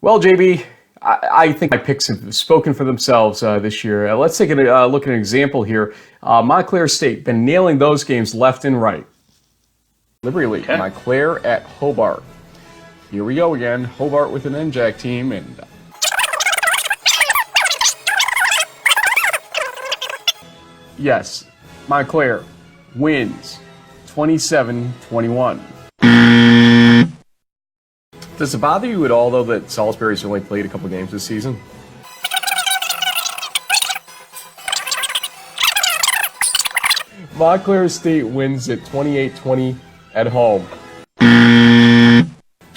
Well, JB, I think my picks have spoken for themselves this year. Let's take a look at an example here. Montclair State, been nailing those games left and right. Liberty League, okay. Montclair at Hobart. Here we go again. Hobart with an NJAC team. And yes, Montclair wins 27-21. Does it bother you at all, though, that Salisbury's only played a couple games this season? Montclair State wins at 28-20 at home.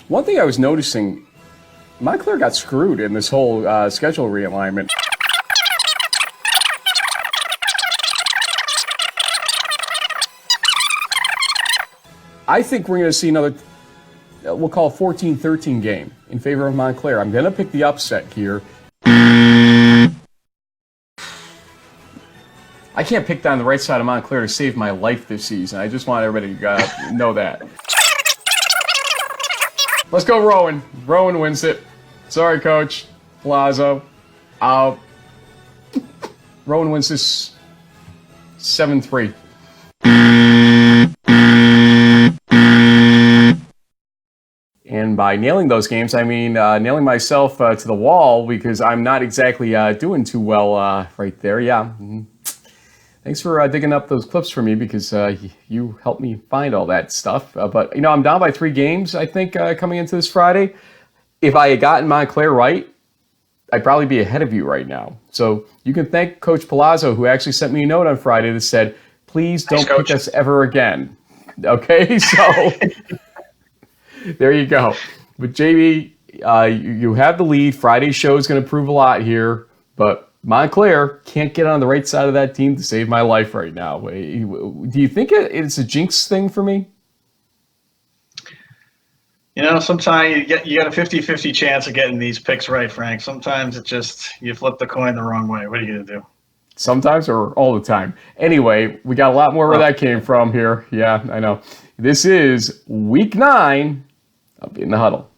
One thing I was noticing, Montclair got screwed in this whole schedule realignment. I think we're going to see another, we'll call it 14-13 game in favor of Montclair. I'm going to pick the upset here. I can't pick down the right side of Montclair to save my life this season. I just want everybody to know that. Let's go Rowan. Rowan wins it. Sorry, Coach Palazzo. Rowan wins this 7-3. And by nailing those games, I mean nailing myself to the wall because I'm not exactly doing too well right there. Yeah. Mm-hmm. Thanks for digging up those clips for me because you helped me find all that stuff. But, you know, I'm down by 3 games, I think, coming into this Friday. If I had gotten Montclair right, I'd probably be ahead of you right now. So you can thank Coach Palazzo, who actually sent me a note on Friday that said, please don't pick us ever again. Okay, so there you go. But JB, you have the lead. Friday's show is going to prove a lot here, but Montclair can't get on the right side of that team to save my life right now. Do you think it's a jinx thing for me? You know, sometimes you got a 50-50 chance of getting these picks right, Frank. Sometimes it just, you flip the coin the wrong way. What are you going to do? Sometimes or all the time? Anyway, we got a lot more where that came from here. Yeah, I know. This is week 9 of In the Huddle.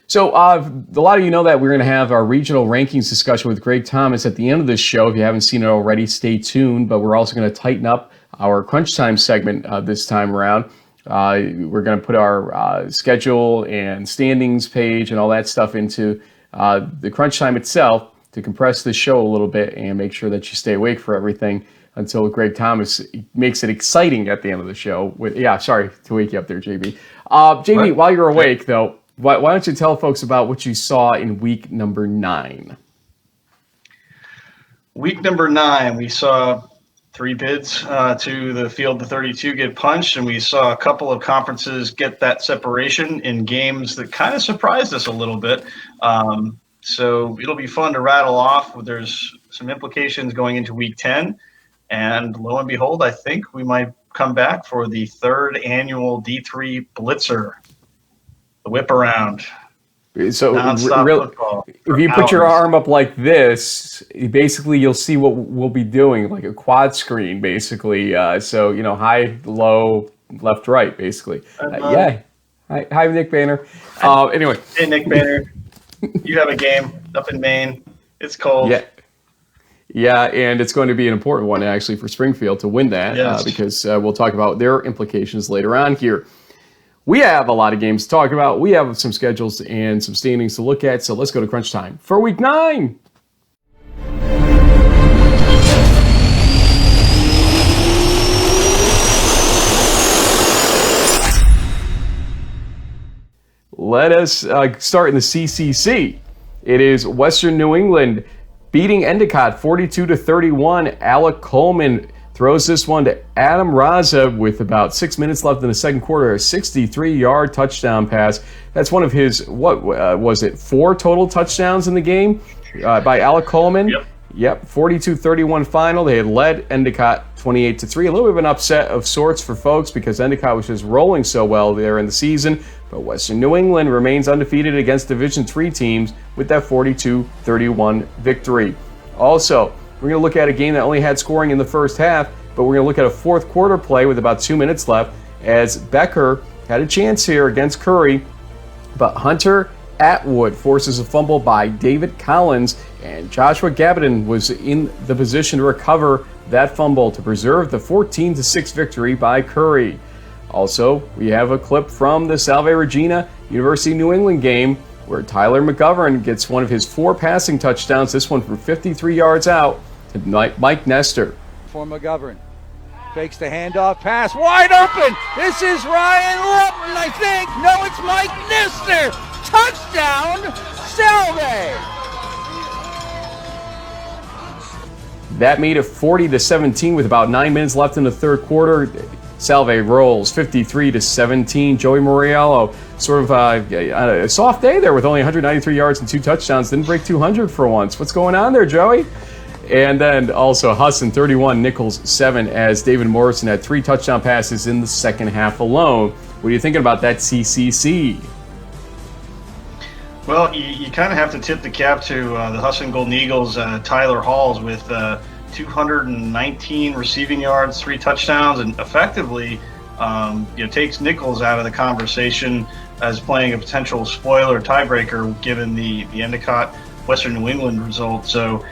So a lot of you know that we're going to have our regional rankings discussion with Greg Thomas at the end of this show. If you haven't seen it already, stay tuned. But we're also going to tighten up our Crunchtime segment this time around. We're going to put our schedule and standings page and all that stuff into the Crunchtime itself to compress the show a little bit and make sure that you stay awake for everything until Greg Thomas makes it exciting at the end of the show. Sorry to wake you up there, JB. JB, while you're awake, though, why don't you tell folks about what you saw in week number 9? Week number 9, we saw 3 bids to the field to 32 get punched, and we saw a couple of conferences get that separation in games that kind of surprised us a little bit. So it'll be fun to rattle off. There's some implications going into week 10, and lo and behold, I think we might come back for the 3rd annual D3 Blitzer. The whip around. So if you put your arm up like this, basically you'll see what we'll be doing, like a quad screen, basically. So, you know, high, low, left, right, basically. Yeah. Hi, Nick Banner. Anyway. Hey, Nick Banner. You have a game up in Maine. It's cold. Yeah, and it's going to be an important one, actually, for Springfield to win that, because we'll talk about their implications later on here. We have a lot of games to talk about. We have some schedules and some standings to look at. So let's go to crunch time for week 9. Let us start in the CCC. It is Western New England beating Endicott 42-31. Alec Coleman throws this one to Adam Raza with about 6 minutes left in the second quarter, a 63-yard touchdown pass. That's one of his, was it 4 total touchdowns in the game by Alec Coleman? Yep, 42-31 final. They had led Endicott 28-3. A little bit of an upset of sorts for folks because Endicott was just rolling so well there in the season. But Western New England remains undefeated against Division III teams with that 42-31 victory. Also, we're going to look at a game that only had scoring in the first half, but we're going to look at a fourth quarter play with about 2 minutes left as Becker had a chance here against Curry, but Hunter Atwood forces a fumble by David Collins, and Joshua Gavidan was in the position to recover that fumble to preserve the 14-6 victory by Curry. Also, we have a clip from the Salve Regina University New England game where Tyler McGovern gets one of his 4 passing touchdowns, this one from 53 yards out to Mike Nestor. For McGovern. Fakes the handoff pass, wide open. This is Ryan Lupton, I think. No, it's Mike Nestor. Touchdown, Salve. That made it 40-17 with about 9 minutes left in the third quarter. Salve rolls 53-17. Joey Moriello, sort of a soft day there with only 193 yards and 2 touchdowns. Didn't break 200 for once. What's going on there, Joey? And then also Hudson 31, Nichols 7, as David Morrison had 3 touchdown passes in the second half alone. What are you thinking about that CCC? Well, you kind of have to tip the cap to the Hudson Golden Eagles, Tyler Halls, with 219 receiving yards, 3 touchdowns, and effectively takes Nichols out of the conversation as playing a potential spoiler tiebreaker given the Endicott Western New England result. So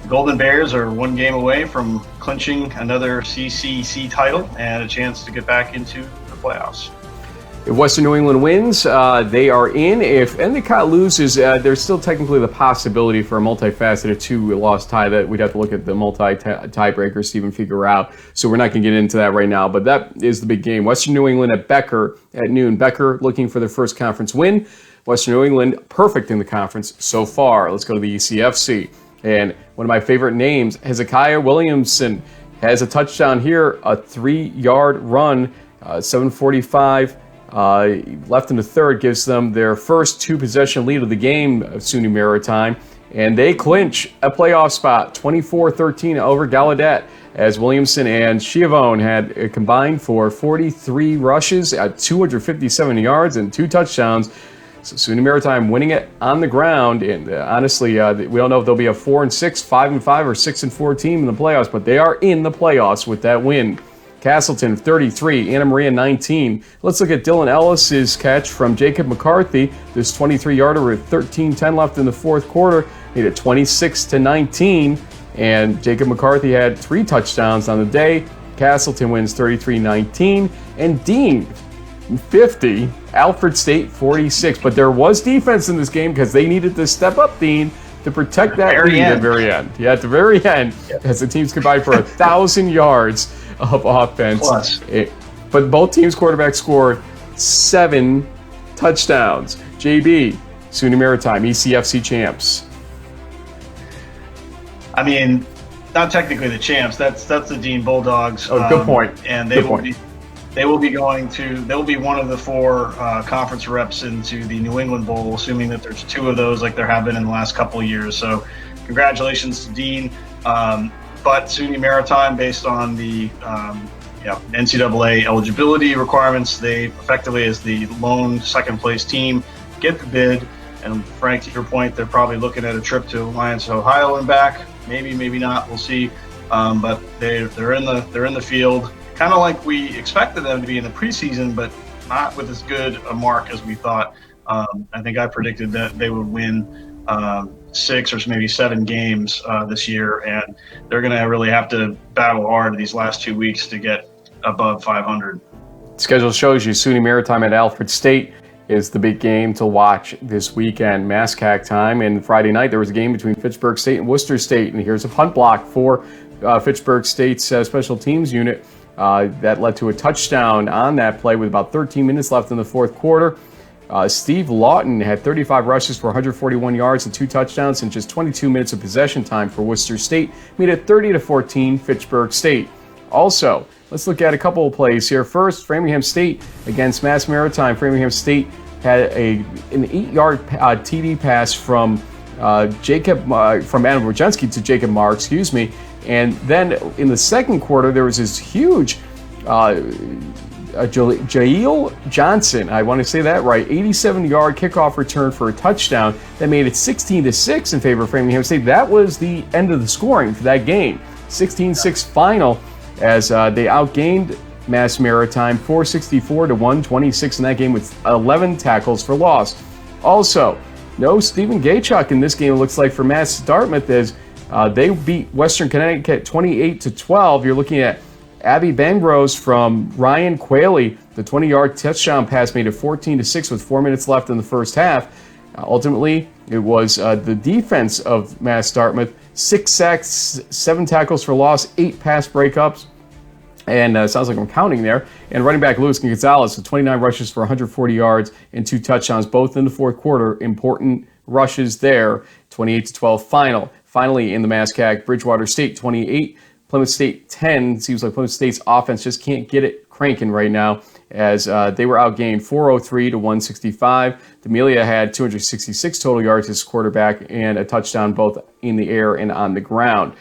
Golden Bears are 1 game away from clinching another CCC title and a chance to get back into the playoffs. If Western New England wins, they are in. If Endicott loses, there's still technically the possibility for a multifaceted 2-loss tie that we'd have to look at the multi-tiebreakers to even figure out. So we're not going to get into that right now, but that is the big game. Western New England at Becker at noon. Becker looking for their first conference win. Western New England perfect in the conference so far. Let's go to the ECFC. And one of my favorite names, Hezekiah Williamson, has a touchdown here, a 3-yard run, 7:45 left in the third, gives them their first 2-possession lead of the game of SUNY Maritime, and they clinch a playoff spot, 24-13 over Gallaudet, as Williamson and Schiavone had combined for 43 rushes at 257 yards and 2 touchdowns. So SUNY Maritime winning it on the ground, and honestly, we don't know if they'll be a 4-6, 5-5, or 6-4 team in the playoffs, but they are in the playoffs with that win. Castleton 33, Anna Maria 19. Let's look at Dylan Ellis's catch from Jacob McCarthy. This 23-yarder with 13:10 left in the fourth quarter made it 26-19, and Jacob McCarthy had 3 touchdowns on the day. Castleton wins 33-19, and Dean 50, Alfred State 46. But there was defense in this game because they needed to step up, Dean, to protect that lead at the very end. Yeah, at the very end, as the teams combined for 1,000 yards of offense. Plus. But both teams' quarterbacks scored 7 touchdowns. JB, SUNY Maritime, ECFC champs. I mean, not technically the champs. That's the Dean Bulldogs. Oh, good point. And they will be they'll be one of the 4 conference reps into the New England Bowl, assuming that there's 2 of those like there have been in the last couple of years. So congratulations to Dean. But SUNY Maritime, based on the NCAA eligibility requirements, they effectively, as the lone second-place team, get the bid. And Frank, to your point, they're probably looking at a trip to Alliance, Ohio, and back. Maybe, maybe not. We'll see. But they're in the field, kind of like we expected them to be in the preseason, but not with as good a mark as we thought. I think I predicted that they would win 6 or maybe 7 games this year, and they're going to really have to battle hard these last 2 weeks to get above 500. Schedule shows you SUNY Maritime at Alfred State is the big game to watch this weekend, MASCAC time. And Friday night there was a game between Fitchburg State and Worcester State, and here's a punt block for Fitchburg State's special teams unit that led to a touchdown on that play with about 13 minutes left in the fourth quarter. Steve Lawton had 35 rushes for 141 yards and 2 touchdowns in just 22 minutes of possession time for Worcester State, made it 30-14 Fitchburg State. Also, let's look at a couple of plays here. First, Framingham State against Mass Maritime. Framingham State had an 8-yard TD pass from Adam Wojcinski to Jacob Marr, and then in the second quarter, there was this huge Jail Johnson, I want to say that right, 87-yard kickoff return for a touchdown that made it 16-6 in favor of Framingham State. That was the end of the scoring for that game. 16-6 final as they outgained Mass Maritime 464 to 126 in that game with 11 tackles for loss. Also, no Stephen Gaychuk in this game, it looks like, for Mass Dartmouth, as they beat Western Connecticut 28-12. You're looking at Abby Bangrose from Ryan Quayle. The 20-yard touchdown pass made it 14-6 with 4 minutes left in the first half. Ultimately, it was the defense of Mass Dartmouth. 6 sacks, 7 tackles for loss, 8 pass breakups. And sounds like I'm counting there. And running back Luis Gonzalez with 29 rushes for 140 yards and 2 touchdowns, both in the fourth quarter. Important rushes there. 28-12 final. Finally, in the MASCAC, Bridgewater State 28, Plymouth State 10. Seems like Plymouth State's offense just can't get it cranking right now, as they were outgained 403 to 165. D'Amelia had 266 total yards as quarterback and a touchdown both in the air and on the ground.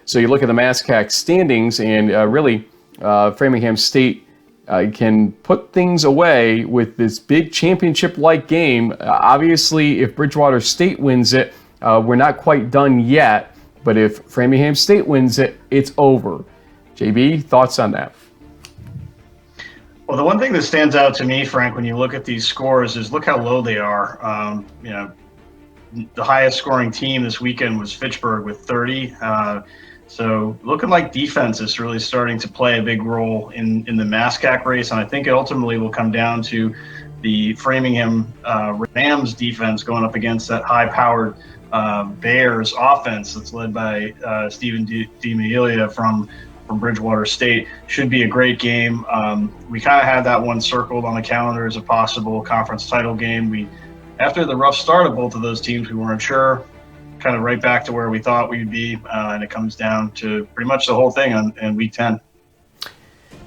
So you look at the MASCAC standings, and really Framingham State can put things away with this big championship-like game. Obviously, if Bridgewater State wins it, we're not quite done yet, but if Framingham State wins it, it's over. JB, thoughts on that? Well, the one thing that stands out to me, Frank, when you look at these scores is look how low they are. The highest scoring team this weekend was Fitchburg with 30. So looking like defense is really starting to play a big role in the MASCAC race, and I think it ultimately will come down to the Framingham Rams defense going up against that high-powered Bears offense that's led by Stephen D'Amelia from Bridgewater State. Should be a great game. We kind of had that one circled on the calendar as a possible conference title game. After the rough start of both of those teams, we weren't sure. Kind of right back to where we thought we'd be, and it comes down to pretty much the whole thing in Week 10.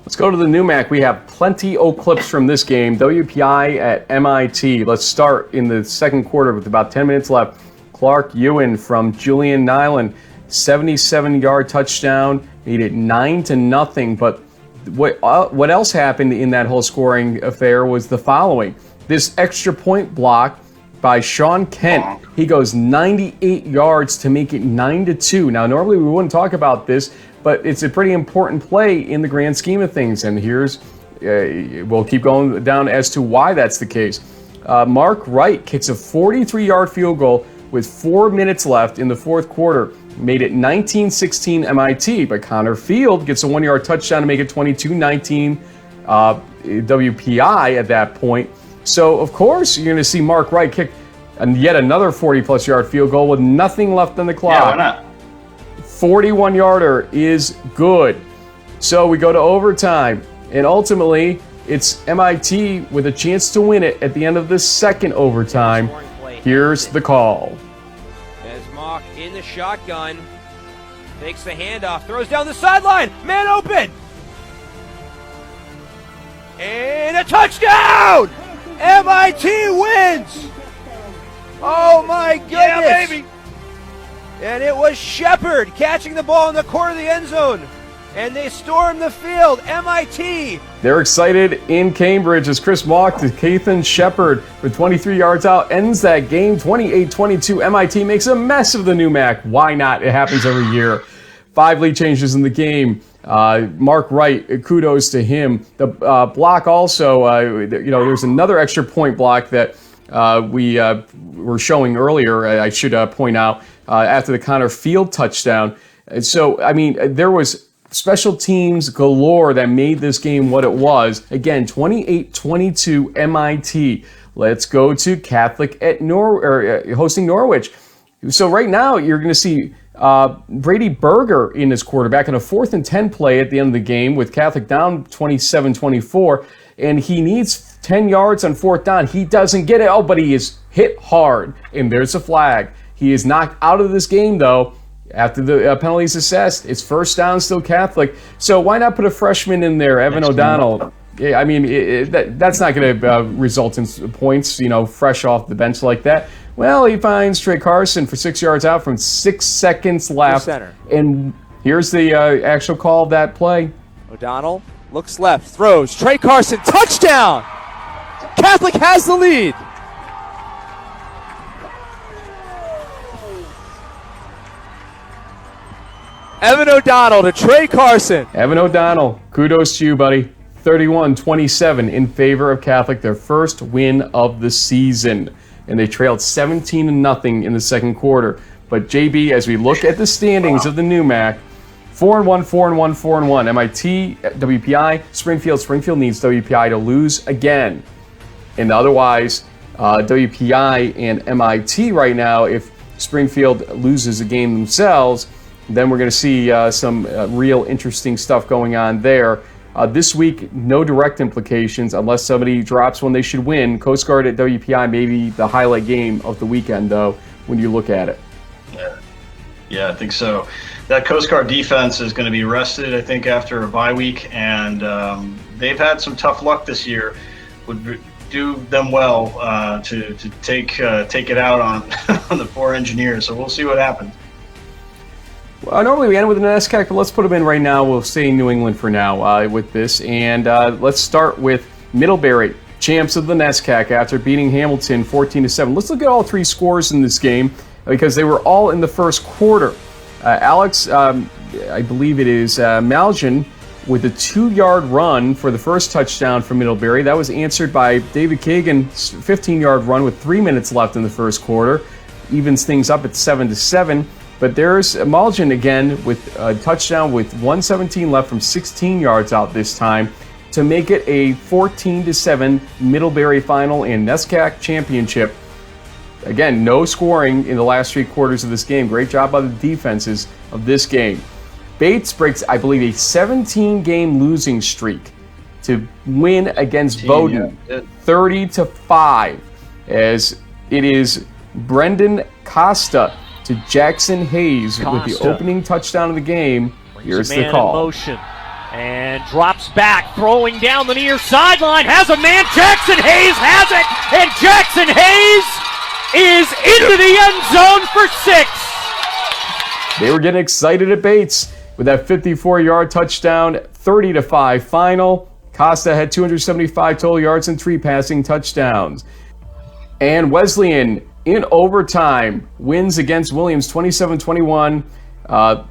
Let's go to the NEWMAC. We have plenty of clips from this game. WPI at MIT. Let's start in the second quarter with about 10 minutes left. Clark Ewan from Julian Nyland, 77-yard touchdown, made it 9-0. But what else happened in that whole scoring affair was the following. This extra point block by Sean Kent. He goes 98 yards to make it 9-2. Now, normally we wouldn't talk about this, but it's a pretty important play in the grand scheme of things. And here's, we'll keep going down as to why that's the case. Mark Wright kicks a 43-yard field goal with 4 minutes left in the fourth quarter. Made it 19-16 MIT, but Connor Field gets a 1-yard touchdown to make it 22-19 WPI at that point. So, of course, you're going to see Mark Wright kick yet another 40-plus yard field goal with nothing left on the clock. Yeah, why not? 41-yarder is good. So we go to overtime, and ultimately, it's MIT with a chance to win it at the end of the second overtime. Here's the call. As Mock in the shotgun, takes the handoff, throws down the sideline, man open! And a touchdown! MIT wins! Oh my goodness! Yeah, baby! And it was Shepard catching the ball in the corner of the end zone. And they stormed the field. MIT. They're excited in Cambridge as Chris Mock to Kathan Shepard with 23 yards out ends that game 28-22. MIT makes a mess of the NEWMAC. Why not? It happens every year. 5 lead changes in the game. Mark Wright, kudos to him. The block also, there's another extra point block that we were showing earlier, I should point out, after the Connor Field touchdown. And so, I mean, there was special teams galore that made this game what it was. Again, 28-22 MIT. Let's go to Catholic at hosting Norwich. So right now, you're going to see Brady Berger in his quarterback in a 4th and 10 play at the end of the game with Catholic down 27-24, and he needs 10 yards on 4th down. He doesn't get it. Oh, but he is hit hard, and there's a flag. He is knocked out of this game, though, After the penalties assessed, it's first down, still Catholic. So why not put a freshman in there, Evan O'Donnell? Yeah, I mean, that's not going to result in points, fresh off the bench like that. Well, he finds Trey Carson for 6 yards out from 6 seconds left. And here's the actual call of that play. O'Donnell looks left, throws. Trey Carson, touchdown! Catholic has the lead. Evan O'Donnell to Trey Carson. Evan O'Donnell, kudos to you, buddy. 31-27 in favor of Catholic, their first win of the season. And they trailed 17-0 in the second quarter. But JB, as we look at the standings of the NEWMAC, 4-1, 4-1, 4-1. MIT, WPI, Springfield. Springfield needs WPI to lose again. And otherwise, WPI and MIT right now, if Springfield loses a game themselves, then we're going to see some real interesting stuff going on there. This week, no direct implications unless somebody drops when they should win. Coast Guard at WPI may be the highlight game of the weekend, though, when you look at it. Yeah, I think so. That Coast Guard defense is going to be rested, I think, after a bye week, and they've had some tough luck this year. Would do them well to take it out on the poor engineers. So we'll see what happens. Well, normally we end with an NESCAC, but let's put them in right now. We'll stay in New England for now with this. And let's start with Middlebury, champs of the NESCAC after beating Hamilton 14-7. Let's look at all three scores in this game because they were all in the first quarter. Alex, I believe it is Maljan with a 2-yard run for the first touchdown for Middlebury. That was answered by David Kagan's 15-yard run with 3 minutes left in the first quarter. Evens things up at 7-7. But there's Maljan again with a touchdown with 1:17 left from 16 yards out this time to make it a 14-7 Middlebury final and NESCAC championship. Again, no scoring in the last 3 quarters of this game. Great job by the defenses of this game. Bates breaks, I believe, a 17-game losing streak to win against Bowdoin 30-5, as it is Brendan Costa to Jackson Hayes with the opening touchdown of the game. Here's the call. In motion and drops back, throwing down the near sideline, has a man, Jackson Hayes has it, and Jackson Hayes is into the end zone for 6. They were getting excited at Bates with that 54-yard touchdown, 30-5 final. Costa had 275 total yards and 3 passing touchdowns. And Wesleyan, in overtime, wins against Williams 27-21.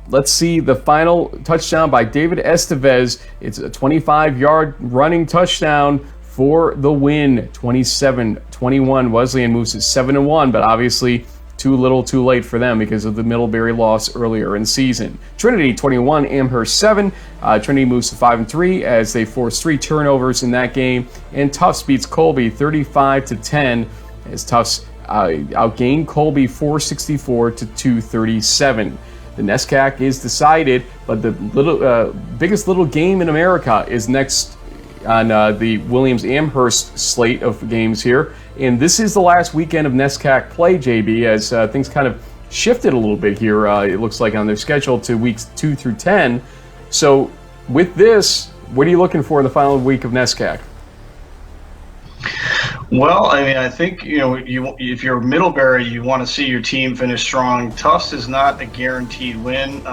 Let's see the final touchdown by David Estevez. It's a 25-yard running touchdown for the win, 27-21. Wesleyan moves to 7-1, but obviously too little too late for them because of the Middlebury loss earlier in the season. Trinity 21, Amherst 7. Trinity moves to 5-3 as they force 3 turnovers in that game. And Tufts beats Colby 35-10 as Tufts outgained Colby 464-237. The NESCAC is decided, but the biggest little game in America is next on the Williams-Amherst slate of games here. And this is the last weekend of NESCAC play, JB, as things kind of shifted a little bit here, it looks like, on their schedule to weeks 2 through 10. So with this, what are you looking for in the final week of NESCAC? Well, I mean, I think, if you're Middlebury, you want to see your team finish strong. Tufts is not a guaranteed win.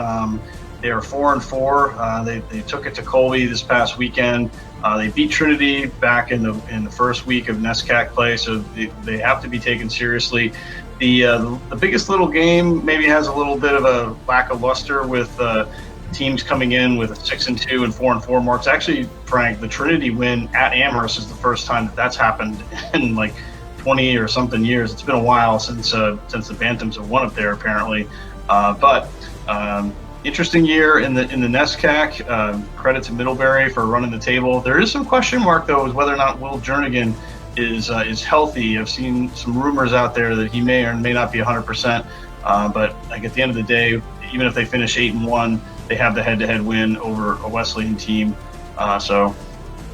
They are 4-4. They took it to Colby this past weekend. They beat Trinity back in the first week of NESCAC play, so they have to be taken seriously. The biggest little game maybe has a little bit of a lack of luster with teams coming in with 6-2 and 4-4 marks. Actually, Frank, the Trinity win at Amherst is the first time that's happened in like 20 or something years. It's been a while since the Bantams have won up there, apparently. But interesting year in the NESCAC. Credit to Middlebury for running the table. There is some question mark though, as whether or not Will Jernigan is healthy. I've seen some rumors out there that he may or may not be 100%. But like at the end of the day, even if they finish 8-1, they have the head-to-head win over a Wesleyan team. So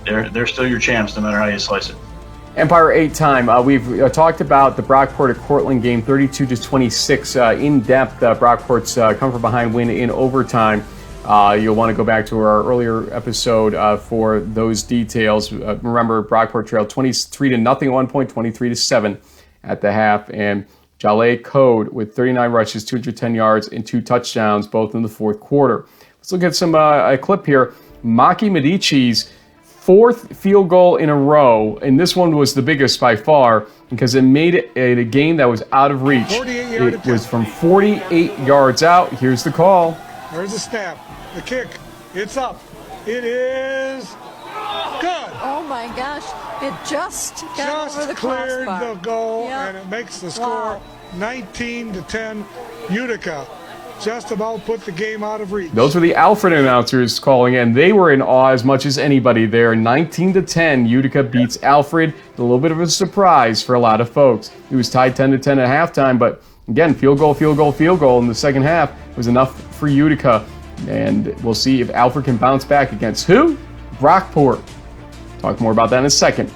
they're still your champs no matter how you slice it. Empire 8 time. We've talked about the Brockport at Cortland game, 32-26 in depth. Brockport's come from behind win in overtime. You'll want to go back to our earlier episode for those details. Remember, Brockport trailed 23-0 at one point, 23-7 at the half, and Jaleh Code with 39 rushes, 210 yards, and 2 touchdowns, both in the fourth quarter. Let's look at some a clip here. Maki Medici's 4th field goal in a row, and this one was the biggest by far because it made it a game that was out of reach. It was from 48 yards out. Here's the call. There's the snap, the kick, it's up. It is good. Oh my gosh, it just got over the cleared crossbar. the goal, Yep. and it makes the score 19-10. Utica just about put the game out of reach. Those were the Alfred announcers calling, and they were in awe as much as anybody there. 19-10, Utica beats Alfred. A little bit of a surprise for a lot of folks. It was tied 10-10 at halftime, but again, field goal in the second half was enough for Utica. And we'll see if Alfred can bounce back against who? Brockport. Talk more about that in a second.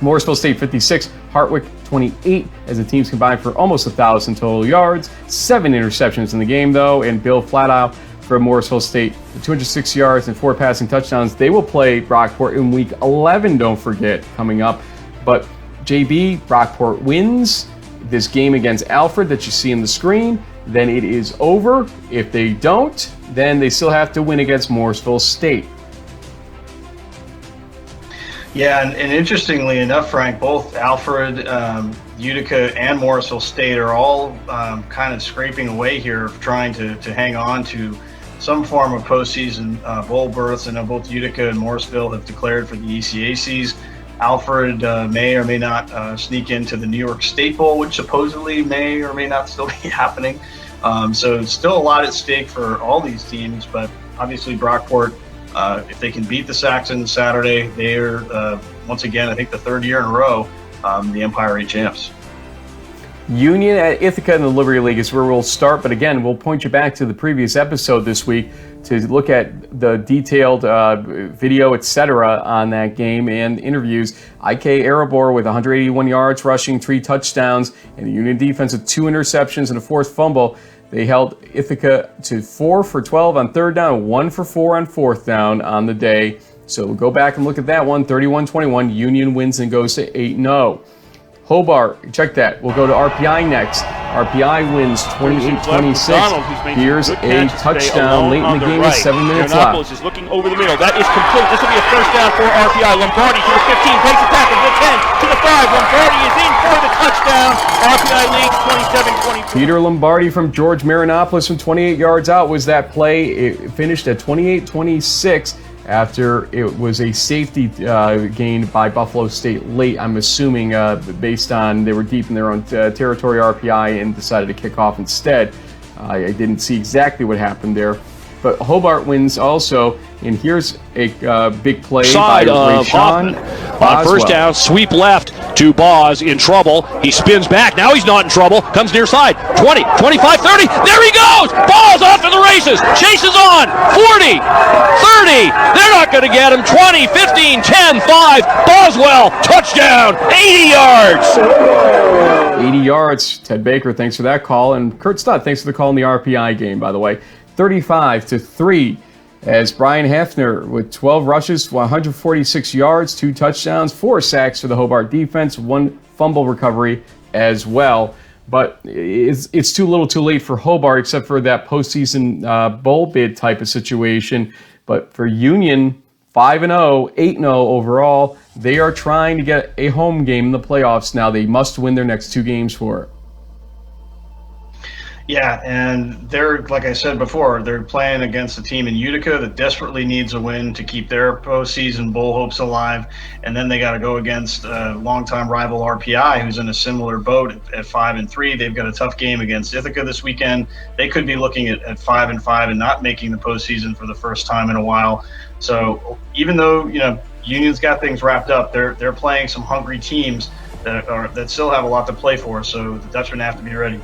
Morrisville State 56, Hartwick 28, as the teams combined for almost 1,000 total yards. 7 interceptions in the game, though, and Bill Flatout from Morrisville State, 206 yards and 4 passing touchdowns. They will play Brockport in Week 11, don't forget, coming up. But JB, Brockport wins this game against Alfred that you see on the screen, then it is over. If they don't, then they still have to win against Morrisville State. Yeah, and interestingly enough, Frank, both Alfred, Utica, and Morrisville State are all kind of scraping away here, trying to hang on to some form of postseason bowl berths. I know both Utica and Morrisville have declared for the ECACs. Alfred may or may not sneak into the New York State Bowl, which supposedly may or may not still be happening. So it's still a lot at stake for all these teams, but obviously Brockport, if they can beat the Saxons Saturday, they're, once again, I think the 3rd year in a row, the Empire 8 champs. Union at Ithaca in the Liberty League is where we'll start, but again, we'll point you back to the previous episode this week to look at the detailed video, etc. on that game and interviews. IK Erebor with 181 yards rushing, 3 touchdowns, and the Union defense with 2 interceptions and a forced fumble. They held Ithaca to 4 for 12 on 3rd down, 1 for 4 on 4th down on the day. So we'll go back and look at that one. 31-21, Union wins and goes to 8-0. Hobart, check that. We'll go to RPI next. RPI wins 28-26. Here's a touchdown late in the game with 7 minutes left. Is looking over the middle. That is complete. This will be a first down for RPI. Lombardi to the 15, takes a tackle to the 10, to the 5. Lombardi is in for the touchdown. RPI leads 27-24. Peter Lombardi from George Marinopoulos from 28 yards out was that play. It finished at 28-26. After it was a safety gained by Buffalo State late, I'm assuming based on they were deep in their own territory, RPI, and decided to kick off instead. I didn't see exactly what happened there. But Hobart wins also, and here's a big play Side by of Rashawn Hoffman. Boswell. First down, sweep left to Boz in trouble. He spins back. Now he's not in trouble. Comes near side. 20, 25, 30. There he goes! Ball's off to the races. Chases on. 40, 30. They're not going to get him. 20, 15, 10, 5. Boswell, touchdown. 80 yards. 80 yards. Ted Baker, thanks for that call. And Kurt Stott, thanks for the call in the RPI game, by the way. 35-3 as Brian Hefner with 12 rushes, 146 yards, 2 touchdowns, 4 sacks for the Hobart defense, 1 fumble recovery as well. But it's too little too late for Hobart except for that postseason bowl bid type of situation. But for Union, 5-0, 8-0 overall, they are trying to get a home game in the playoffs now. They must win their next 2 games for it. Yeah, and they're, like I said before, they're playing against a team in Utica that desperately needs a win to keep their postseason bowl hopes alive. And then they got to go against longtime rival RPI, who's in a similar boat at 5-3. They've got a tough game against Ithaca this weekend. They could be looking at 5-5 and not making the postseason for the first time in a while. So even though, Union's got things wrapped up, they're playing some hungry teams that still have a lot to play for. So the Dutchmen have to be ready.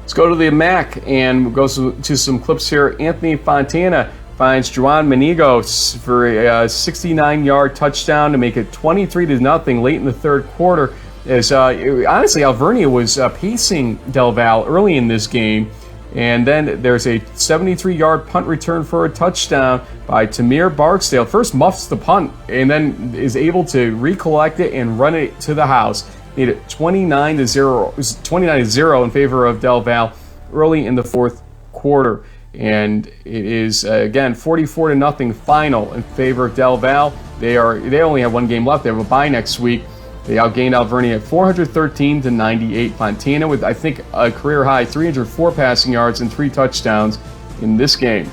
Let's go to the MAC and we'll go to some clips here. Anthony Fontana, finds Juan Menigos for a 69-yard touchdown to make it 23-0 late in the third quarter. As honestly, Alvernia was pacing Del Val early in this game, and then there's a 73-yard punt return for a touchdown by Tamir Barksdale. First muffs the punt, and then is able to recollect it and run it to the house. Made it 29-0 in favor of Del Val early in the fourth quarter. And it is again 44-0 final in favor of Del Val. They only have one game left. They have a bye next week. They outgained Alvernia 413-98. Fontana with, I think, a career high 304 passing yards and 3 touchdowns in this game.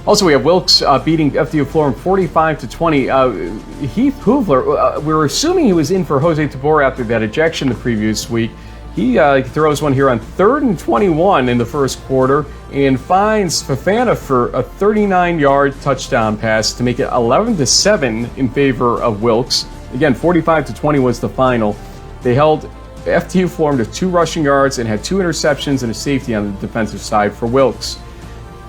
Also, we have Wilkes beating FDU Florham 45-20. Heath Hoovler, we were assuming he was in for Jose Tabor after that ejection the previous week. He throws one here on 3rd and 21 in the first quarter and finds Fafana for a 39-yard touchdown pass to make it 11-7 in favor of Wilkes. Again, 45-20 was the final. They held FTU Florham to 2 rushing yards and had 2 interceptions and a safety on the defensive side for Wilkes.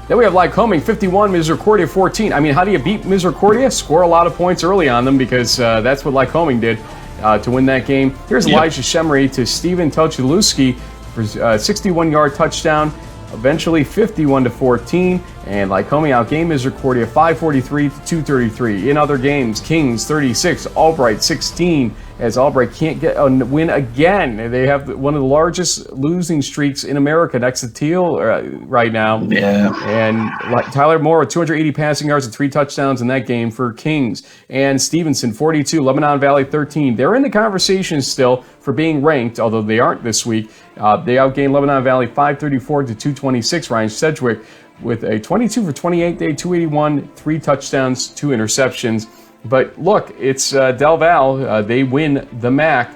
Then we have Lycoming 51, Misericordia 14. I mean, how do you beat Misericordia? Score a lot of points early on them, because that's what Lycoming did to win that game. Here's Elijah Shemery to Steven Tochalewski for a 61-yard touchdown, eventually 51-14, and Lycoming outgained Misericordia 543-233. In other games, Kings 36, Albright 16, as Albright can't get a win again. They have one of the largest losing streaks in America next to Teal right now. Yeah. And Tyler Moore with 280 passing yards and 3 touchdowns in that game for Kings. And Stevenson 42, Lebanon Valley 13. They're in the conversation still for being ranked, although they aren't this week. They outgained Lebanon Valley 534-226. Ryan Sedgwick with a 22 for 28 day, 281, 3 touchdowns, 2 interceptions. But look, it's Del Val. They win the MAC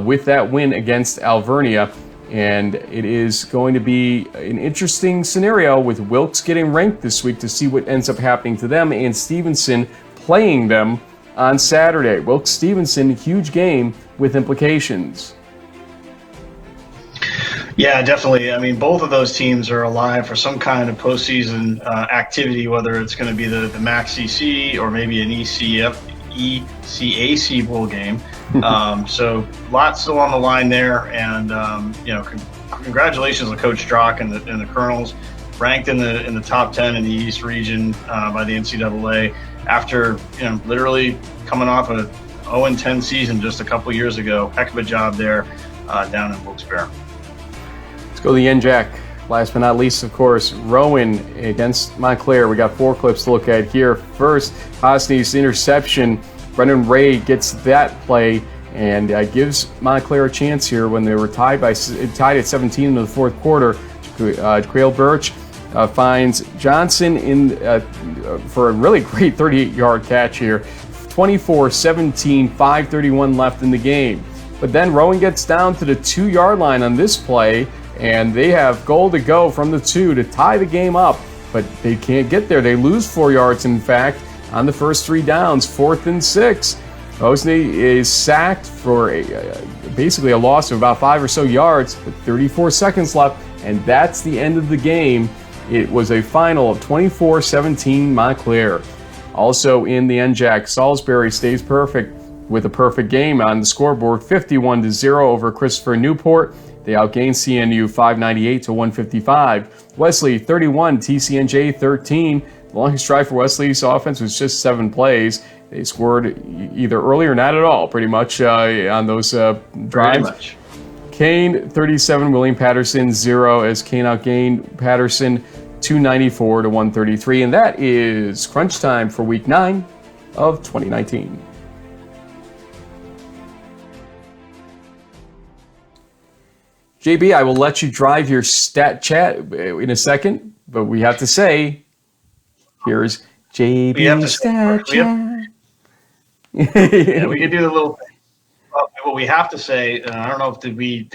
with that win against Alvernia. And it is going to be an interesting scenario with Wilkes getting ranked this week to see what ends up happening to them, and Stevenson playing them on Saturday. Wilkes-Stevenson, huge game with implications. Yeah, definitely. I mean, both of those teams are alive for some kind of postseason activity, whether it's going to be the MAC CC or maybe an ECAC bowl game. So lots still on the line there, and congratulations to Coach Strock and the Colonels, ranked in the top 10 in the East region by the NCAA after literally coming off a 0-10 season just a couple years ago. Heck of a job there down in Wilkes-Barre. Let's go to the NJAC. Last but not least, of course, Rowan against Montclair. We got 4 clips to look at here. First, Hosny's interception. Brendan Ray gets that play and gives Montclair a chance here when they were tied at 17 in the fourth quarter. Quail Birch finds Johnson for a really great 38-yard catch here. 24-17, 5:31 left in the game. But then Rowan gets down to the 2-yard line on this play, and they have goal to go from the 2 to tie the game up, but they can't get there. They lose 4 yards, in fact, on the first 3 downs, 4th and 6. Hosny is sacked for basically a loss of about 5 or so yards, with 34 seconds left, and that's the end of the game. It was a final of 24-17 Montclair. Also in the NJAC, Salisbury stays perfect with a perfect game on the scoreboard, 51-0 over Christopher Newport. They outgained CNU 598-155. Wesley 31, TCNJ 13. The longest drive for Wesley's offense was just 7 plays. They scored either early or not at all, pretty much on those drives. Pretty much. Kane 37, William Patterson 0, as Kane outgained Patterson 294-133. And that is crunch time for week 9 of 2019. JB, I will let you drive your stat chat in a second, but we have to say, here's JB's stat chat. Yeah, we can do the little thing. What we have to say, I don't know if did we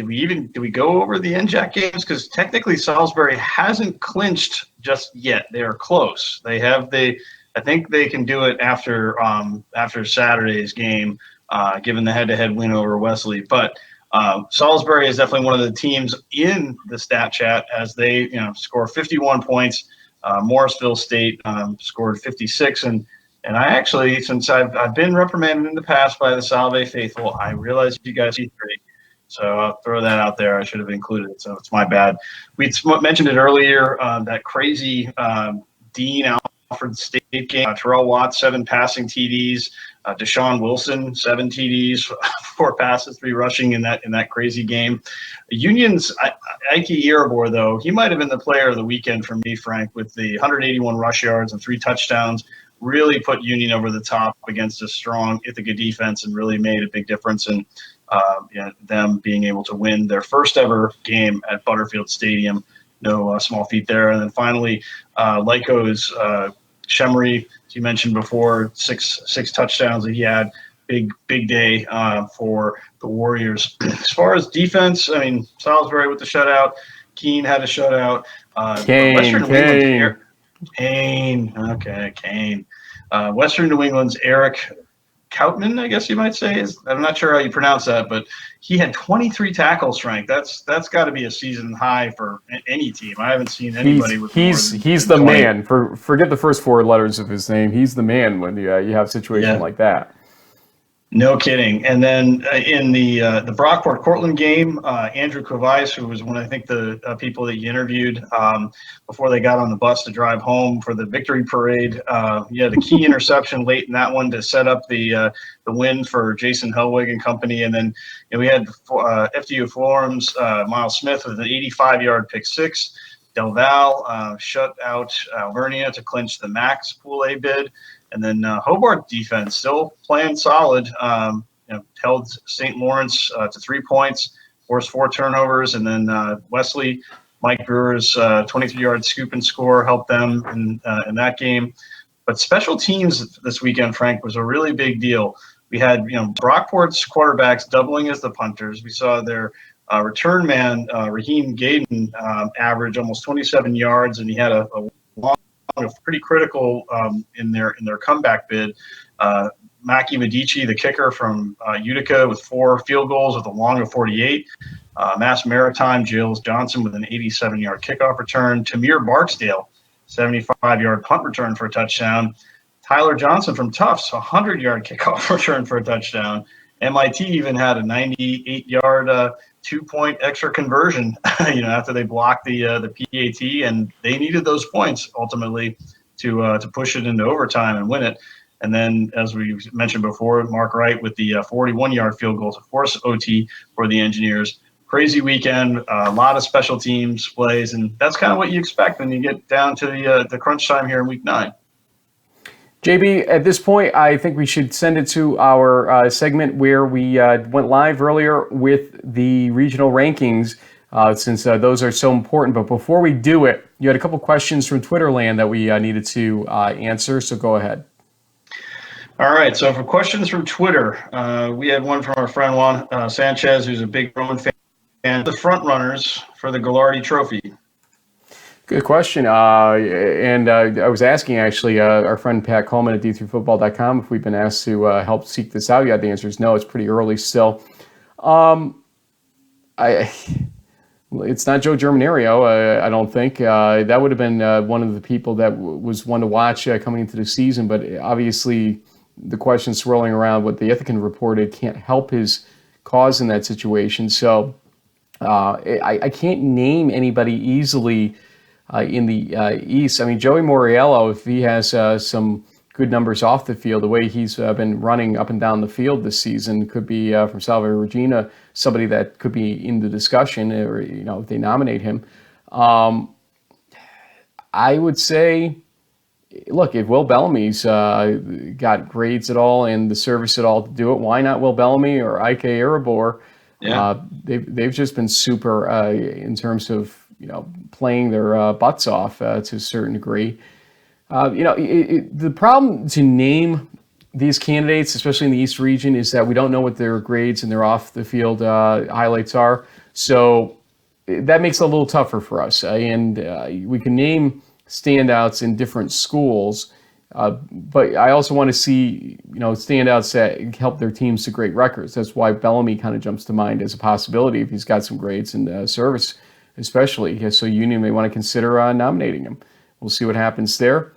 go over the NJAC games, because technically Salisbury hasn't clinched just yet. They are close. They have I think they can do it after Saturday's game, given the head-to-head win over Wesley, but. Salisbury is definitely one of the teams in the stat chat, as they score 51 points Morrisville State scored 56, and I actually, since I've been reprimanded in the past by the Salve faithful, I realize you guys see 3. So I'll throw that out there. I should have included it, so it's my bad. We mentioned it earlier, that crazy Dean Alfred State game. Terrell Watts, 7 passing TDs. Deshaun Wilson, 7 TDs, 4 passes, 3 rushing in that crazy game. Union's Ike Erebor, though, he might have been the player of the weekend for me, Frank, with the 181 rush yards and 3 touchdowns. Really put Union over the top against a strong Ithaca defense and really made a big difference in them being able to win their first ever game at Butterfield Stadium. No small feat there. And then finally, Lyco's Shemery, as you mentioned before, six touchdowns that he had. Big day for the Warriors. As far as defense, I mean, Salisbury with the shutout. Keene had a shutout. Kane. Okay, Kane. Western New England's Eric Koutman, I guess you might say. I'm not sure how you pronounce that, but he had 23 tackles, Frank. That's got to be a season high for any team. I haven't seen anybody with more than he's the 20. man. Forget the first 4 letters of his name. He's the man when you have a situation like that. No kidding. And then in the Brockport-Cortland game, Andrew Kovais, who was one, I think, the people that you interviewed before they got on the bus to drive home for the victory parade, he had a key interception late in that one to set up the win for Jason Helwig and company. And then we had FDU Forum's Miles Smith with an 85-yard pick 6. Del Val shut out Alvernia to clinch the Max Pool A bid. And then Hobart defense still playing solid. Held St. Lawrence to 3 points, forced 4 turnovers, and then Wesley, Mike Brewer's 23-yard scoop and score helped them in that game. But special teams this weekend, Frank, was a really big deal. We had Brockport's quarterbacks doubling as the punters. We saw their return man Raheem Gaydon average almost 27 yards, and he had a long, pretty critical in their comeback bid. Mackie Medici, the kicker from Utica, with 4 field goals with a long of 48. Mass Maritime, Jills Johnson with an 87-yard kickoff return. Tamir Barksdale, 75-yard punt return for a touchdown. Tyler Johnson from Tufts, 100-yard kickoff return for a touchdown. MIT even had a 98-yard 2-point extra conversion, after they blocked the PAT, and they needed those points ultimately to push it into overtime and win it. And then, as we mentioned before, Mark Wright with the 41-yard field goal to force OT for the Engineers. Crazy weekend, a lot of special teams plays, and that's kind of what you expect when you get down to the crunch time here in Week 9. JB, at this point, I think we should send it to our segment where we went live earlier with the regional rankings, since those are so important. But before we do it, you had a couple questions from Twitter land that we needed to answer, so go ahead. All right, so for questions from Twitter, we had one from our friend Juan Sanchez, who's a big Roman fan. The front runners for the Gallardi Trophy. Good question. And I was asking, actually, our friend Pat Coleman at D3FB.com if we've been asked to help seek this out yet. The answer is no. It's pretty early still. It's not Joe Germinario, I don't think. That would have been one of the people that was one to watch coming into the season. But obviously, the question swirling around what the Ithacan reported can't help his cause in that situation. So I can't name anybody easily in the East. I mean, Joey Moriello, if he has some good numbers off the field, the way he's been running up and down the field this season, could be from Salve Regina, somebody that could be in the discussion, or if they nominate him. I would say, look, if Will Bellamy's got grades at all and the service at all to do it, why not Will Bellamy or Ike Erebor? Yeah. They've just been super in terms of playing their butts off to a certain degree. The problem to name these candidates, especially in the East region, is that we don't know what their grades and their off-the-field highlights are. So that makes it a little tougher for us. And we can name standouts in different schools, but I also want to see standouts that help their teams to great records. That's why Bellamy kind of jumps to mind as a possibility if he's got some grades and service, especially. So Union may want to consider nominating him. We'll see what happens there.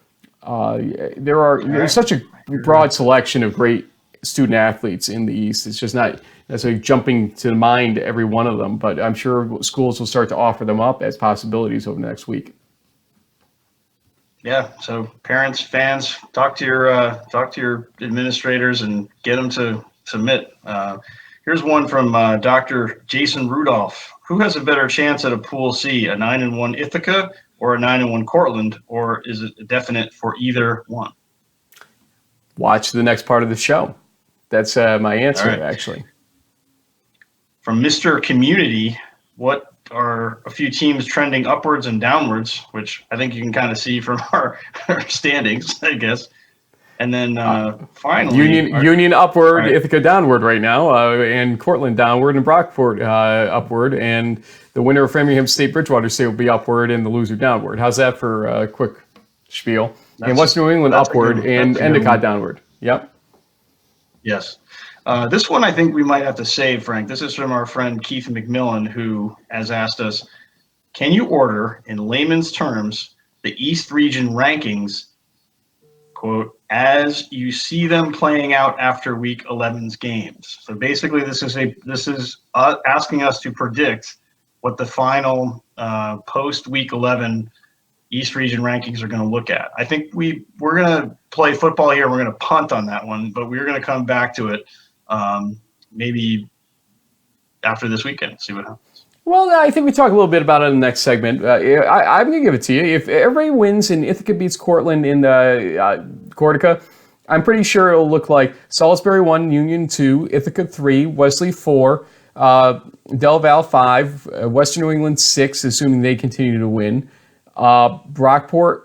There's such a broad selection of great student athletes in the East. It's just not necessarily jumping to mind every one of them, but I'm sure schools will start to offer them up as possibilities over the next week. Yeah, so parents, fans, talk to your administrators and get them to submit. Here's one from Dr. Jason Rudolph. Who has a better chance at a Pool C, a 9-1 Ithaca or a 9-1 Cortland, or is it a definite for either one? Watch the next part of the show. That's my answer, right. Actually. From Mr. Community, what are a few teams trending upwards and downwards, which I think you can kind of see from our standings, I guess. And then finally, Union upward, right. Ithaca downward right now, and Cortland downward, and Brockport upward, and the winner of Framingham State Bridgewater State will be upward, and the loser downward. How's that for a quick spiel? And West New England upward, and Endicott downward. Yep. Yes. This one I think we might have to save, Frank. This is from our friend Keith McMillan, who has asked us, can you order, in layman's terms, the East Region rankings, quote, as you see them playing out after Week 11's games? So basically, this is asking us to predict what the final post Week 11 East Region rankings are going to look at. I think we're going to play football here. We're going to punt on that one, but we're going to come back to it maybe after this weekend. See what happens. Well, I think we talk a little bit about it in the next segment. I'm going to give it to you. If everybody wins and Ithaca beats Cortland in Cortica, I'm pretty sure it'll look like Salisbury 1, Union 2, Ithaca 3, Wesley 4, Del Val 5, Western New England 6, assuming they continue to win, Brockport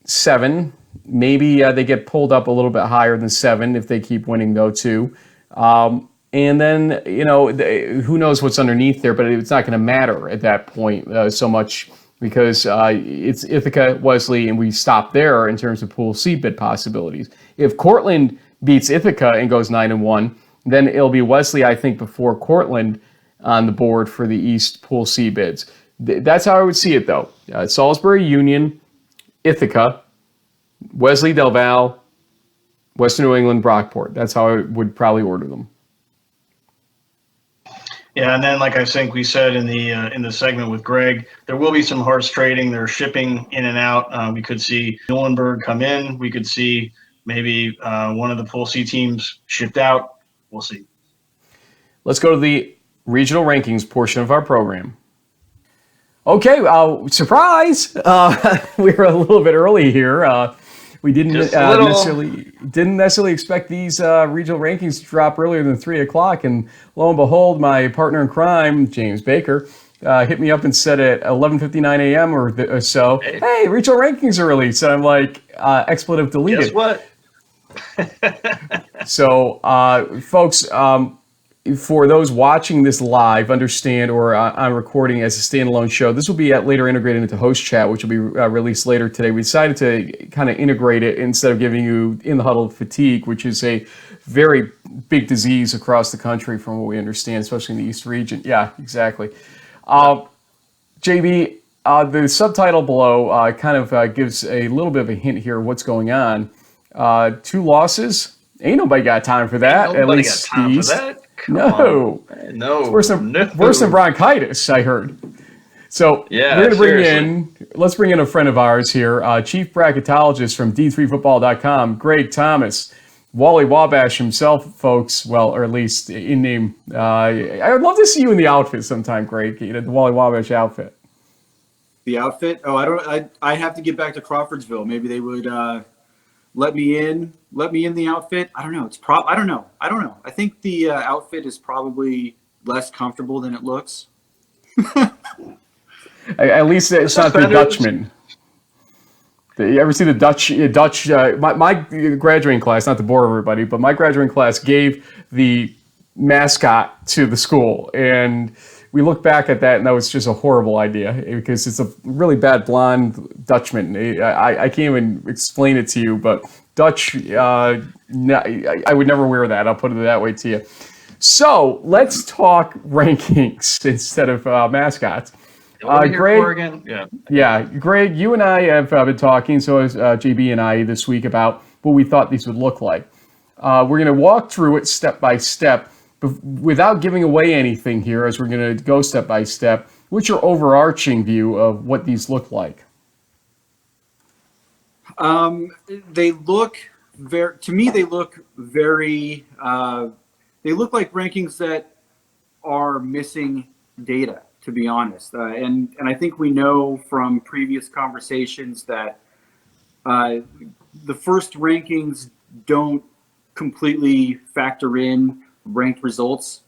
7. Maybe they get pulled up a little bit higher than 7 if they keep winning, though, too. And then, who knows what's underneath there, but it's not going to matter at that point so much because it's Ithaca, Wesley, and we stop there in terms of Pool C bid possibilities. If Cortland beats Ithaca and goes 9-1, then it'll be Wesley, I think, before Cortland on the board for the East Pool C bids. That's how I would see it, though. Salisbury, Union, Ithaca, Wesley, Del Val, Western New England, Brockport. That's how I would probably order them. Yeah, and then like I think we said in the segment with Greg, there will be some horse trading. They're shipping in and out. We could see Muhlenberg come in. We could see maybe one of the Pool C teams shipped out. We'll see. Let's go to the regional rankings portion of our program. Okay, surprise! We were a little bit early here. We didn't necessarily expect these regional rankings to drop earlier than 3 o'clock, and lo and behold, my partner in crime, James Baker, hit me up and said at 11:59 a.m. or so, "Hey, regional rankings are released." So I'm like, expletive deleted. Guess what? So, folks, for those watching this live, understand, or on recording as a standalone show, this will be later integrated into Host Chat, which will be released later today. We decided to kind of integrate it instead of giving you in the huddle fatigue, which is a very big disease across the country from what we understand, especially in the East region. Yeah, exactly. JB, the subtitle below kind of gives a little bit of a hint here of what's going on. 2 losses. Ain't nobody got time for that. At least got time for that. No. It's worse than bronchitis, I heard. So we're going to let's bring in a friend of ours here, chief bracketologist from D3FB.com, Greg Thomas. Wally Wabash himself, folks, well, or at least in name. I would love to see you in the outfit sometime, Greg, the Wally Wabash outfit. The outfit? Oh, I have to get back to Crawfordsville. Maybe they would let me in the outfit. I don't know. I don't know. I think the outfit is probably less comfortable than it looks. At least it's not the Dutchman. You ever see the Dutch? My graduating class, not to bore everybody, but my graduating class gave the mascot to the school, and we look back at that, and that was just a horrible idea because it's a really bad blonde Dutchman. I can't even explain it to you, but Dutch, I would never wear that. I'll put it that way to you. So let's talk rankings instead of mascots. What are we here Greg, for again? Yeah. Yeah, Greg, you and I have been talking, so has JB and I this week, about what we thought these would look like. We're going to walk through it step by step, without giving away anything here, as we're going to go step by step. What's your overarching view of what these look like? They look very, to me, they look very, they look like rankings that are missing data, to be honest. And I think we know from previous conversations that the first rankings don't completely factor in ranked results,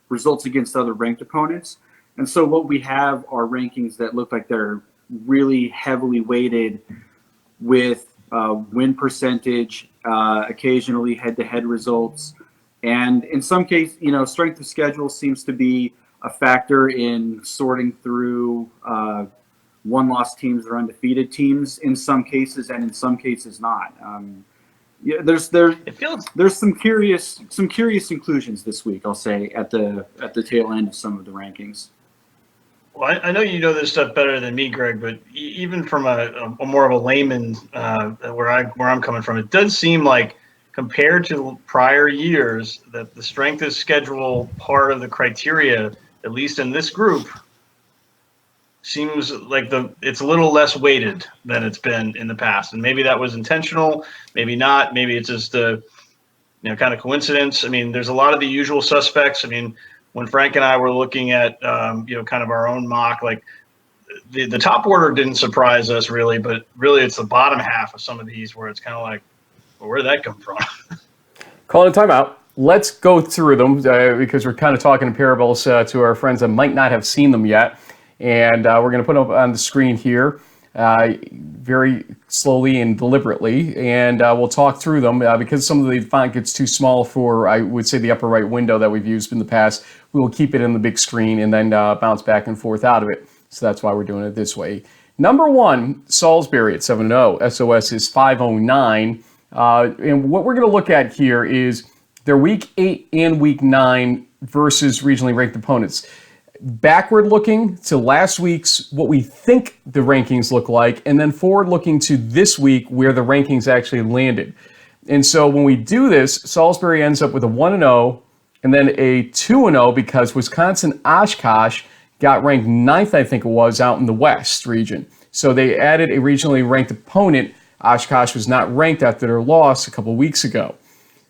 results against other ranked opponents. And so what we have are rankings that look like they're really heavily weighted with win percentage, occasionally head-to-head results. And in some cases, strength of schedule seems to be a factor in sorting through one-loss teams or undefeated teams in some cases, and in some cases not. There's some curious inclusions this week, I'll say, at the tail end of some of the rankings. Well, I know you know this stuff better than me, Greg, but even from a more of a layman, where I'm coming from, it does seem like, compared to prior years, that the strength of schedule part of the criteria, at least in this group, seems like it's a little less weighted than it's been in the past. And maybe that was intentional, maybe not. Maybe it's just a kind of coincidence. I mean, there's a lot of the usual suspects. I mean, when Frank and I were looking at kind of our own mock, like the top order didn't surprise us really, but really it's the bottom half of some of these where it's kind of like, well, where did that come from? Calling a timeout. Let's go through them because we're kind of talking in parables to our friends that might not have seen them yet. And we're going to put them up on the screen here very slowly and deliberately. And we'll talk through them because some of the font gets too small for, I would say, the upper right window that we've used in the past. We will keep it in the big screen and then bounce back and forth out of it. So that's why we're doing it this way. Number 1, Salisbury at 7-0. SOS is 509. And what we're going to look at here is their Week 8 and Week 9 versus regionally ranked opponents. Backward looking to last week's, what we think the rankings look like, and then forward looking to this week where the rankings actually landed. And so when we do this, Salisbury ends up with a 1-0 and then a 2-0 because Wisconsin Oshkosh got ranked 9th, I think it was, out in the West region. So they added a regionally ranked opponent. Oshkosh was not ranked after their loss a couple weeks ago.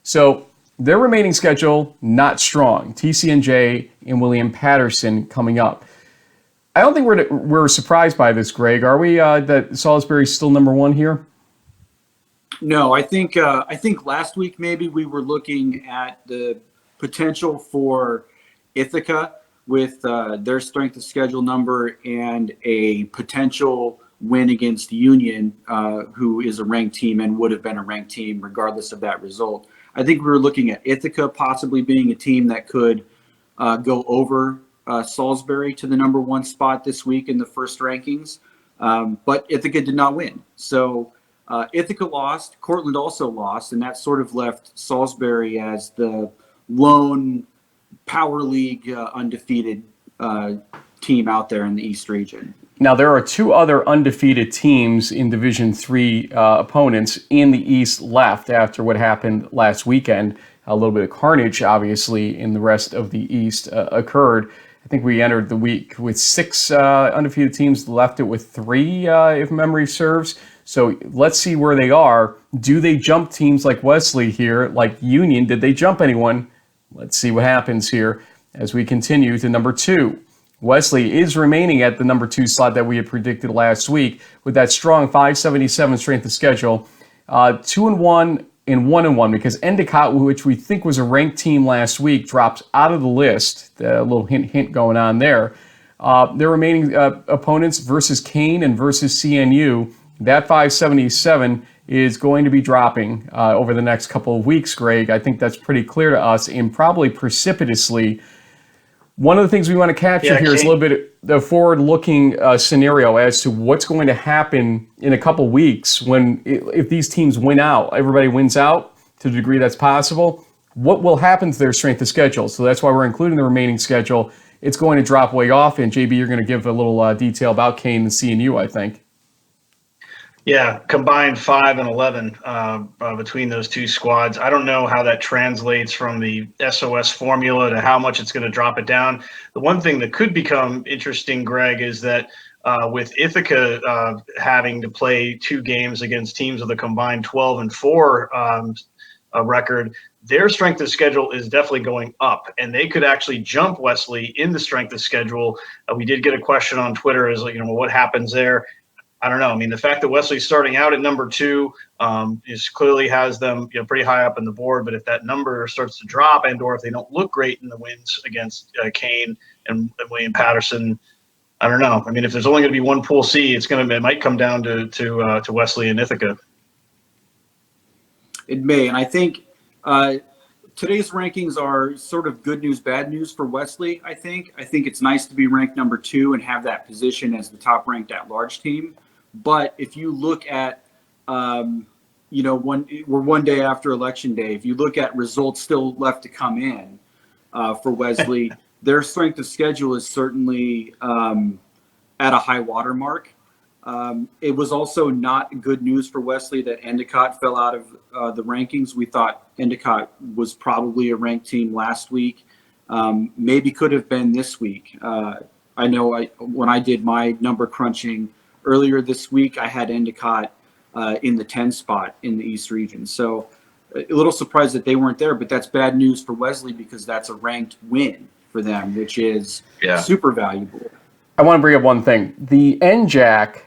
So their remaining schedule, not strong. TCNJ and William Patterson coming up. I don't think we're surprised by this, Greg. Are we, that Salisbury's still number 1 here? No, I think last week maybe we were looking at the potential for Ithaca with their strength of schedule number and a potential win against Union, who is a ranked team and would have been a ranked team regardless of that result. I think we were looking at Ithaca possibly being a team that could go over Salisbury to the number 1 spot this week in the first rankings, but Ithaca did not win. So Ithaca lost, Cortland also lost, and that sort of left Salisbury as the lone Power League undefeated team out there in the East region. Now, there are 2 other undefeated teams in Division III opponents in the East left after what happened last weekend. A little bit of carnage, obviously, in the rest of the East occurred. I think we entered the week with 6 undefeated teams, left it with 3, if memory serves. So let's see where they are. Do they jump teams like Wesley here, like Union? Did they jump anyone? Let's see what happens here as we continue to number 2. Wesley is remaining at the number 2 slot that we had predicted last week with that strong 577 strength of schedule. 2-1 and 1-1 because Endicott, which we think was a ranked team last week, drops out of the list. A little hint going on there. Their remaining opponents versus Kane and versus CNU, that 577 is going to be dropping over the next couple of weeks, Greg. I think that's pretty clear to us and probably precipitously. One of the things we want to capture here is a little bit the forward-looking scenario as to what's going to happen in a couple weeks when, if these teams win out, everybody wins out to the degree that's possible, what will happen to their strength of schedule? So that's why we're including the remaining schedule it's going to drop way off. And JB, you're going to give a little detail about Kane and CNU, I think. Yeah, combined 5 and 11 between those two squads. I don't know how that translates from the SOS formula to how much it's going to drop it down. The one thing that could become interesting, Greg, is that with Ithaca having to play 2 games against teams with a combined 12 and 4 record, their strength of schedule is definitely going up, and they could actually jump Wesley in the strength of schedule. We did get a question on Twitter as what happens there. I don't know. I mean, the fact that Wesley's starting out at number 2 is clearly has them pretty high up on the board. But if that number starts to drop, or if they don't look great in the wins against Kane and William Patterson, I don't know. I mean, if there's only going to be one Pool C, it might come down to Wesley and Ithaca. It may, and I think today's rankings are sort of good news, bad news for Wesley. I think it's nice to be ranked number 2 and have that position as the top ranked at-large team. But if you look at, we're one day after Election Day. If you look at results still left to come in for Wesley, their strength of schedule is certainly at a high water mark. It was also not good news for Wesley that Endicott fell out of the rankings. We thought Endicott was probably a ranked team last week, maybe could have been this week. I know when I did my number crunching earlier this week, I had Endicott in the 10 spot in the East region. So a little surprised that they weren't there, but that's bad news for Wesley because that's a ranked win for them, which is super valuable. I want to bring up one thing. The NJAC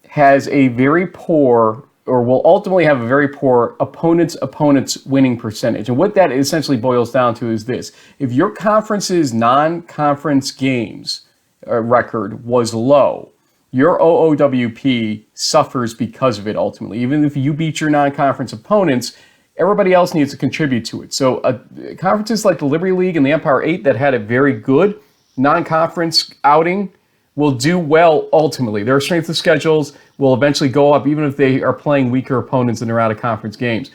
has a very poor, or will ultimately have a very poor opponent's winning percentage. And what that essentially boils down to is this. If your conference's non-conference games record was low, your OOWP suffers because of it ultimately. Even if you beat your non-conference opponents, everybody else needs to contribute to it. So conferences like the Liberty League and the Empire 8 that had a very good non-conference outing will do well ultimately. Their strength of schedules will eventually go up even if they are playing weaker opponents in their out-of-conference games.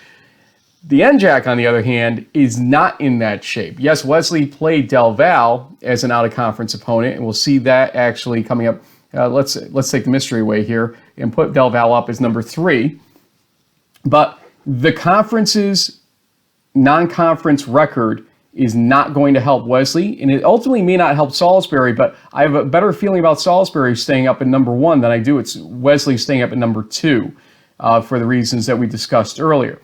The NJAC, on the other hand, is not in that shape. Yes, Wesley played Del Val as an out-of-conference opponent, and we'll see that actually coming up. Let's take the mystery away here and put Del Val up as number 3. But the conference's non-conference record is not going to help Wesley, and it ultimately may not help Salisbury, but I have a better feeling about Salisbury staying up at number 1 than I do it's Wesley staying up at number 2 for the reasons that we discussed earlier.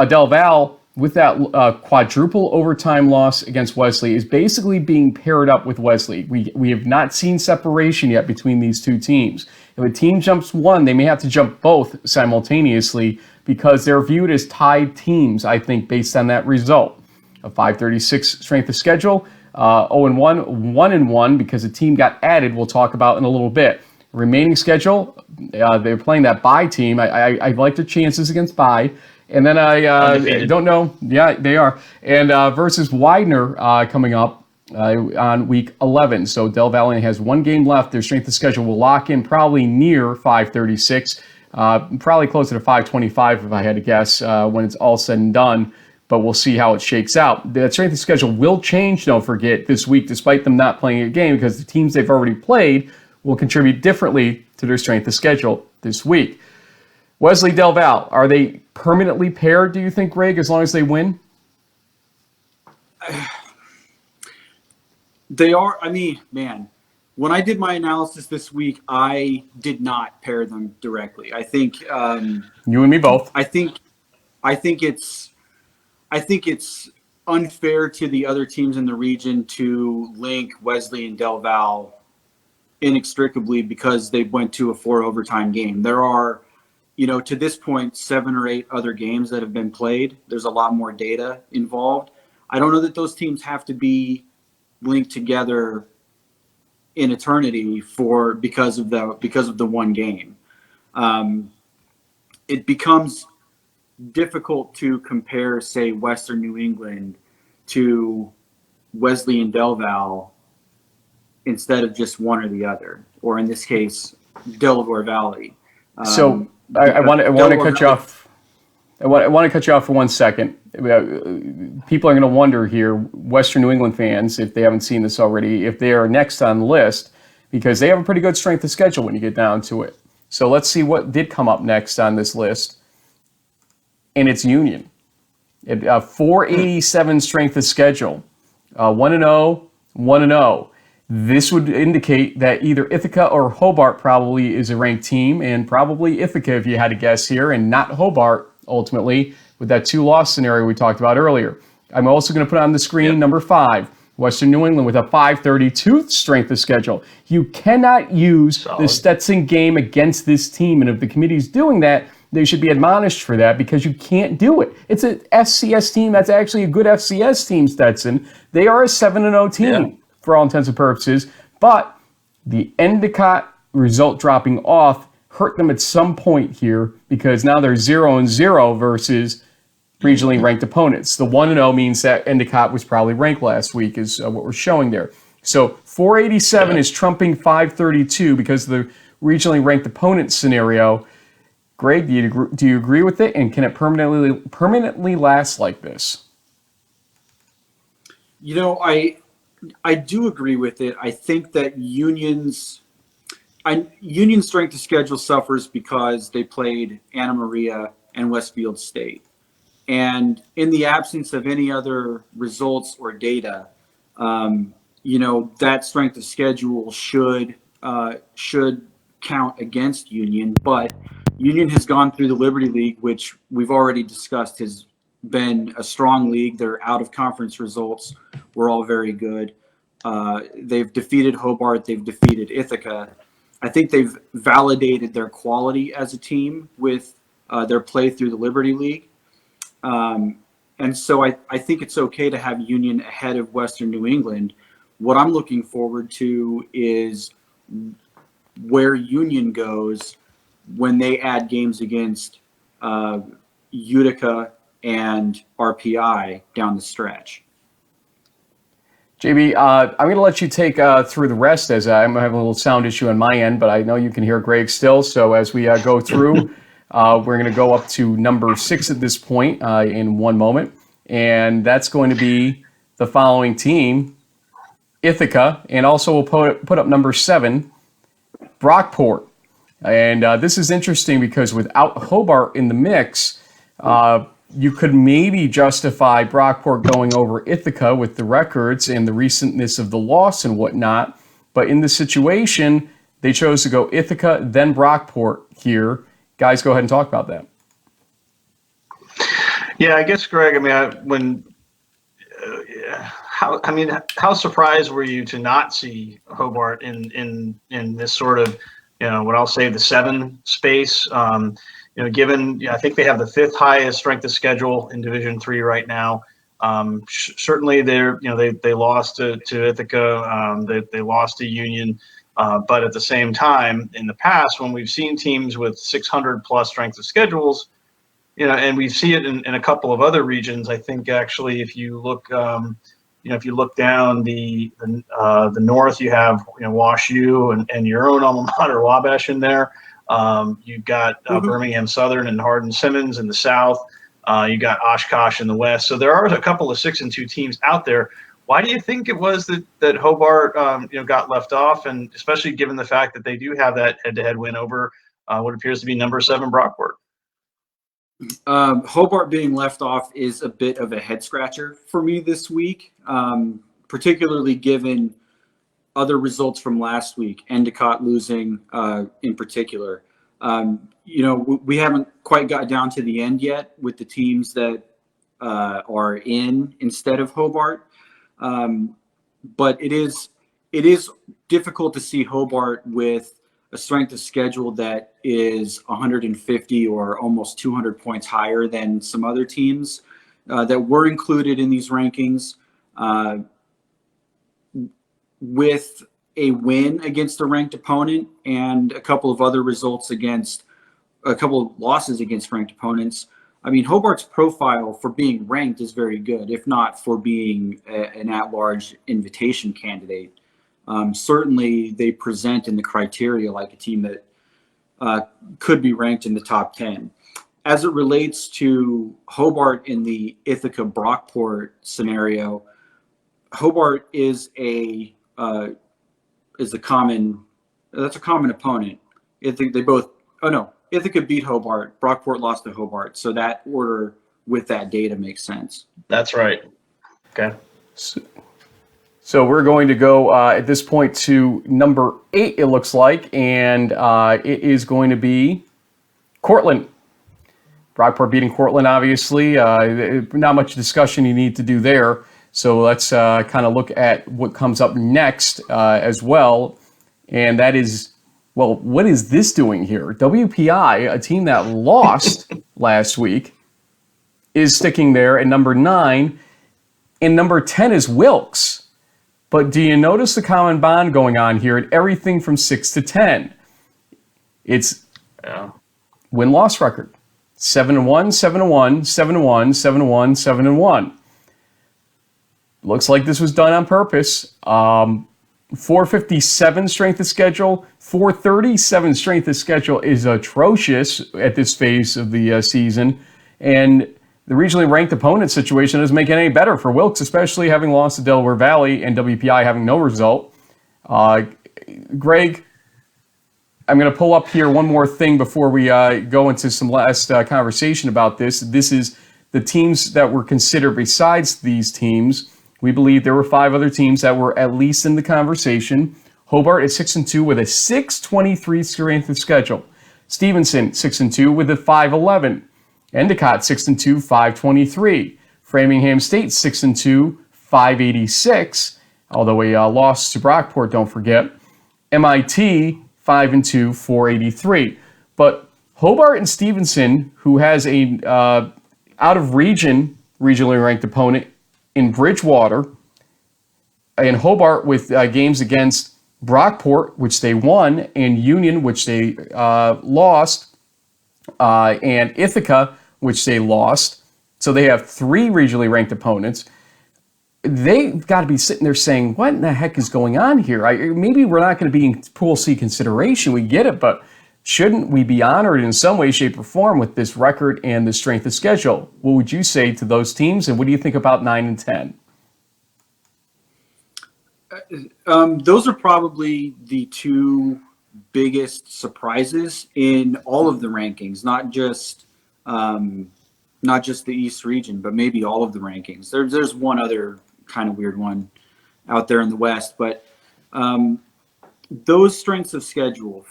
Del Val, with that quadruple overtime loss against Wesley, is basically being paired up with Wesley. We have not seen separation yet between these two teams. If a team jumps one, they may have to jump both simultaneously because they're viewed as tied teams, I think, based on that result. A 536 strength of schedule, 0-1, 1-1 because a team got added, we'll talk about in a little bit. Remaining schedule, they're playing that bye team. I like their chances against bye. And then I don't know. Yeah, they are. And versus Widener coming up on week 11. So Del Valle has 1 game left. Their strength of schedule will lock in probably near 536, probably closer to 525 if I had to guess when it's all said and done. But we'll see how it shakes out. The strength of schedule will change, don't forget, this week, despite them not playing a game, because the teams they've already played will contribute differently to their strength of schedule this week. Wesley, Del Val, are they permanently paired, do you think, Greg, as long as they win? They are. I mean, man, when I did my analysis this week, I did not pair them directly. I think you and me both. I think it's unfair to the other teams in the region to link Wesley and Del Val inextricably because they went to a 4 overtime game. There are, to this point, 7 or 8 other games that have been played. There's a lot more data involved. I don't know that those teams have to be linked together in eternity because of the one game. It becomes difficult to compare, say, Western New England to Wesley and Del Val instead of just one or the other, or in this case, Delaware Valley. So I want to cut you off. I want to cut you off for 1 second. people are going to wonder here, Western New England fans, if they haven't seen this already, if they are next on the list, because they have a pretty good strength of schedule when you get down to it. So let's see what did come up next on this list. And it's Union. 487 strength of schedule. 1-0, 1-0. This would indicate that either Ithaca or Hobart probably is a ranked team, and probably Ithaca if you had to guess here, and not Hobart ultimately, with that 2-loss scenario we talked about earlier. I'm also going to put on the screen number 5, Western New England with a 532 strength of schedule. You cannot use the Stetson game against this team, and if the committee's doing that, they should be admonished for that because you can't do it. It's a FCS team that's actually a good FCS team, Stetson. They are a 7-0 team for all intents and purposes, but the Endicott result dropping off hurt them at some point here because now they're 0-0 versus regionally ranked opponents. The 1-0 means that Endicott was probably ranked last week is what we're showing there. So 487 is trumping 532 because of the regionally ranked opponent scenario. Greg, do you agree with it? And can it permanently last like this? You know, I do agree with it. I think that Union's strength of schedule suffers because they played Anna Maria and Westfield State. And in the absence of any other results or data, you know, that strength of schedule should count against Union. But Union has gone through the Liberty League, which we've already discussed has been a strong league. Their out-of-conference results were all very good. They've defeated Hobart. They've defeated Ithaca. I think they've validated their quality as a team with their play through the Liberty League. And so I think it's okay to have Union ahead of Western New England. What I'm looking forward to is where Union goes when they add games against Utica and RPI down the stretch. JB, I'm going to let you take through the rest as I'm having a little sound issue on my end, but I know you can hear Greg still. So as we go through, we're going to go up to number 6 at this point in one moment. And that's going to be the following team, Ithaca, and also we'll put up number 7, Brockport. And this is interesting because without Hobart in the mix, you could maybe justify Brockport going over Ithaca with the records and the recentness of the loss and whatnot. But in this situation, they chose to go Ithaca, then Brockport here. Guys, go ahead and talk about that. Yeah, I guess, Greg, how surprised were you to not see Hobart in this sort of, what I'll say the 7 space? Given I think they have the 5th highest strength of schedule in Division III right now. Certainly, they lost to Ithaca, they lost to Union, but at the same time, in the past, when we've seen teams with 600 plus strength of schedules, and we see it in a couple of other regions. I think actually, if you look, if you look down the north, you have Wash U and your own alma mater Wabash in there. You've got Birmingham Southern and Hardin Simmons in the south. You got Oshkosh in the west. So there are a couple of 6-2 teams out there. Why do you think it was that Hobart got left off, and especially given the fact that they do have that head-to-head win over what appears to be number 7 Brockport? Hobart being left off is a bit of a head scratcher for me this week, particularly given other results from last week, Endicott losing in particular. We haven't quite got down to the end yet with the teams that are in instead of Hobart. But it is difficult to see Hobart with a strength of schedule that is 150 or almost 200 points higher than some other teams that were included in these rankings. With a win against a ranked opponent and a couple of other results against a couple of losses against ranked opponents. I mean, Hobart's profile for being ranked is very good, if not for being an at-large invitation candidate. Certainly, they present in the criteria like a team that could be ranked in the top 10. as it relates to Hobart in the Ithaca-Brockport scenario, Hobart is a common opponent. Ithaca beat Hobart. Brockport lost to Hobart. So that order with that data makes sense. That's right. Okay. So we're going to go at this point to number 8, it looks like, and it is going to be Cortland. Brockport beating Cortland, obviously. Not much discussion you need to do there. So let's kind of look at what comes up next as well. And that is, well, what is this doing here? WPI, a team that lost last week, is sticking there at number 9. And number 10 is Wilkes. But do you notice the common bond going on here at everything from 6 to 10? It's win-loss record. 7-1, 7-1, 7-1, 7-1, 7-1. Looks like this was done on purpose. 457 strength of schedule, 437 strength of schedule is atrocious at this phase of the season. And the regionally ranked opponent situation doesn't make it any better for Wilkes, especially having lost to Delaware Valley and WPI having no result. Greg, I'm going to pull up here one more thing before we go into some last conversation about this. This is the teams that were considered besides these teams. We believe there were 5 other teams that were at least in the conversation. Hobart at 6-2 with a 623 strength of schedule. Stevenson 6-2 with a 511. Endicott 6-2, 523. Framingham State 6-2, 586. Although a loss to Brockport, don't forget. MIT 5-2, 483. But Hobart and Stevenson, who has a out-of-region regionally ranked opponent in Bridgewater, and Hobart with games against Brockport, which they won, and Union, which they lost, and Ithaca, which they lost. So they have 3 regionally ranked opponents. They've got to be sitting there saying, what in the heck is going on here? Maybe we're not going to be in Pool C consideration. We get it, but shouldn't we be honored in some way, shape, or form with this record and the strength of schedule? What would you say to those teams, and what do you think about 9 and 10? Those are probably the 2 biggest surprises in all of the rankings, not just the East region, but maybe all of the rankings. There's one other kind of weird one out there in the West, but those strengths of schedule,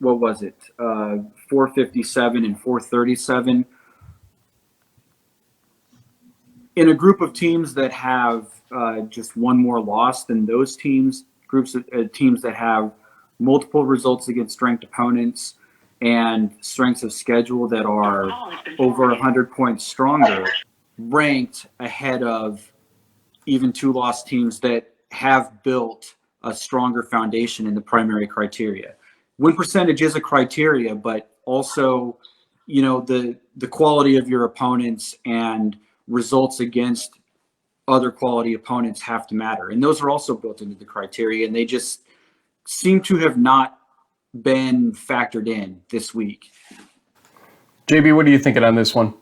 what was it? 457 and 437. In a group of teams that have just one more loss than those teams, groups of teams that have multiple results against ranked opponents and strengths of schedule that are over 100 points stronger, ranked ahead of even 2 loss teams that have built a stronger foundation in the primary criteria. Win percentage is a criteria, but also, the quality of your opponents and results against other quality opponents have to matter. And those are also built into the criteria, and they just seem to have not been factored in this week. JB, what are you thinking on this one?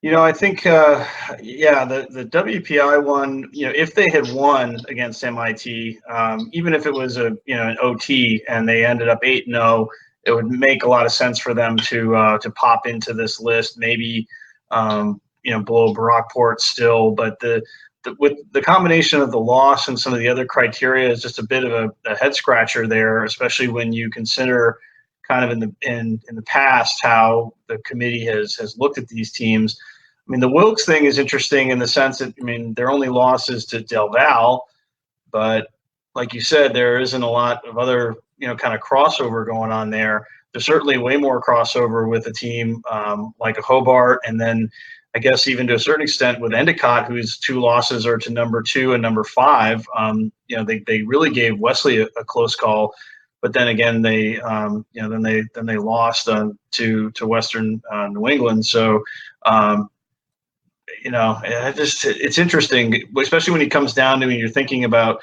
I think, the WPI one, if they had won against MIT, even if it was an OT and they ended up 8-0, it would make a lot of sense for them to pop into this list, maybe, below Brockport still. But with the combination of the loss and some of the other criteria is just a bit of a head scratcher there, especially when you consider kind of in the past how the committee has looked at these teams. I mean, the Wilkes thing is interesting in the sense that, their only loss is to Del Val, but like you said, there isn't a lot of other, kind of crossover going on there. There's certainly way more crossover with a team like a Hobart, and then I guess even to a certain extent with Endicott, whose 2 losses are to number 2 and number 5. They really gave Wesley a close call, but then again they lost to Western New England. So it's interesting, especially when it comes down to when you're thinking about,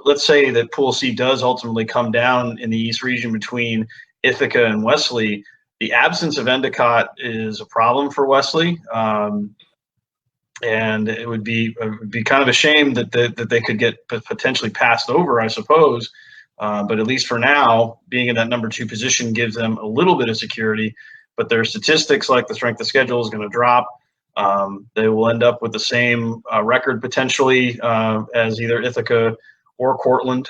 let's say that Pool C does ultimately come down in the East region between Ithaca and Wesley, the absence of Endicott is a problem for Wesley. And it would be kind of a shame that they could get potentially passed over, I suppose. But at least for now, being in that number 2 position gives them a little bit of security. But their statistics, like the strength of schedule, is going to drop. They will end up with the same record potentially as either Ithaca or Cortland.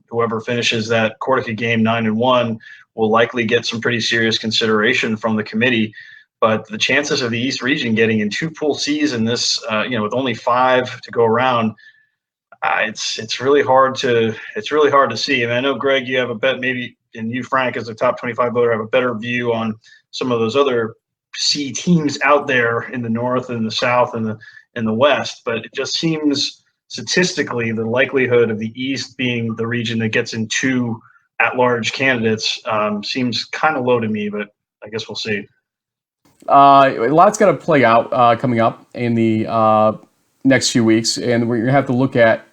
Whoever finishes that Cortica game 9-1 will likely get some pretty serious consideration from the committee. But the chances of the East region getting in 2 Pool Cs in this, with only 5 to go around, it's really hard to see. I mean, I know, Greg, you have a bet, maybe, and you, Frank, as a top 25 voter, have a better view on some of those other C teams out there in the North and the South and the West. But it just seems statistically the likelihood of the East being the region that gets in 2 at-large candidates seems kind of low to me. But I guess we'll see. A lot's got to play out coming up in the next few weeks, and we're going to have to look at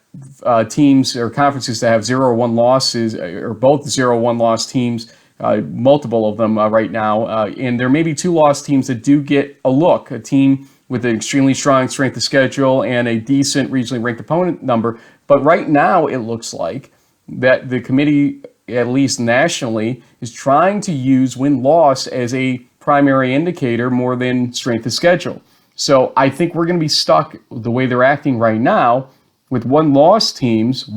teams or conferences that have 0 or 1 losses, or both 0 or 1 loss teams, multiple of them right now. And there may be 2 loss teams that do get a look, a team with an extremely strong strength of schedule and a decent regionally ranked opponent number. But right now, it looks like that the committee, at least nationally, is trying to use win-loss as a primary indicator more than strength of schedule. So I think we're going to be stuck the way they're acting right now with one loss teams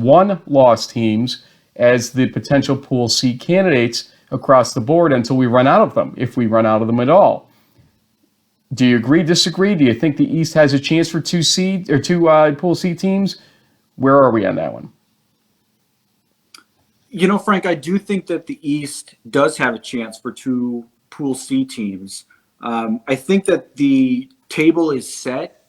as the potential Pool C candidates across the board until we run out of them, if we run out of them at all. Do you agree, disagree? Do you think the East has a chance for 2 Pool C teams? Where are we on that one? Frank, I do think that the East does have a chance for 2 Pool C teams. I think that the table is set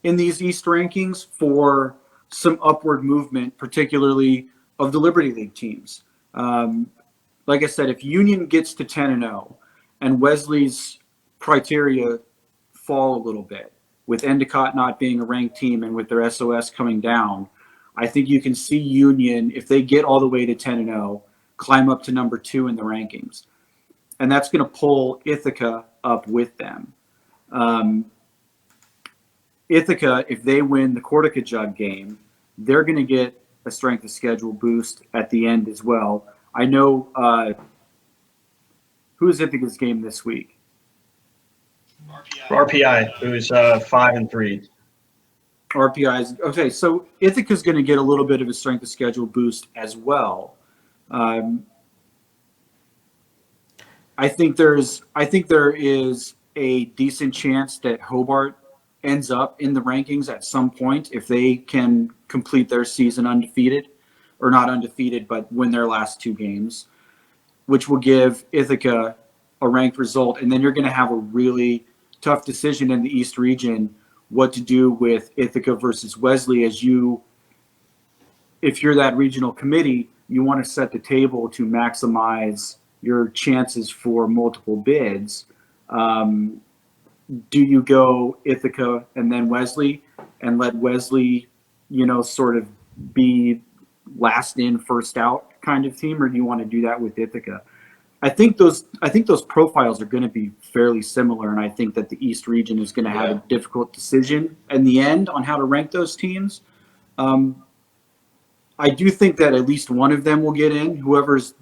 in these East rankings for some upward movement, particularly of the Liberty League teams. Like I said, if Union gets to 10-0 and Wesley's criteria fall a little bit, with Endicott not being a ranked team and with their SOS coming down, I think you can see Union, if they get all the way to 10-0, climb up to number 2 in the rankings. And that's going to pull Ithaca up with them. Ithaca, if they win the Cortica Jug game, they're going to get a strength of schedule boost at the end as well. I know who is Ithaca's game this week? RPI, who's 5-3. RPI's okay. So Ithaca's going to get a little bit of a strength of schedule boost as well. I think there is a decent chance that Hobart ends up in the rankings at some point if they can complete their season undefeated, or not undefeated, but win their last 2 games, which will give Ithaca a ranked result. And then you're going to have a really tough decision in the East region, what to do with Ithaca versus Wesley. If you're that regional committee, you want to set the table to maximize your chances for multiple bids. Do you go Ithaca and then Wesley and let Wesley, sort of be last in, first out kind of team, or do you want to do that with Ithaca? I think those profiles are going to be fairly similar, and I think that the East region is going to have a difficult decision in the end on how to rank those teams. I do think that at least one of them will get in. Whoever's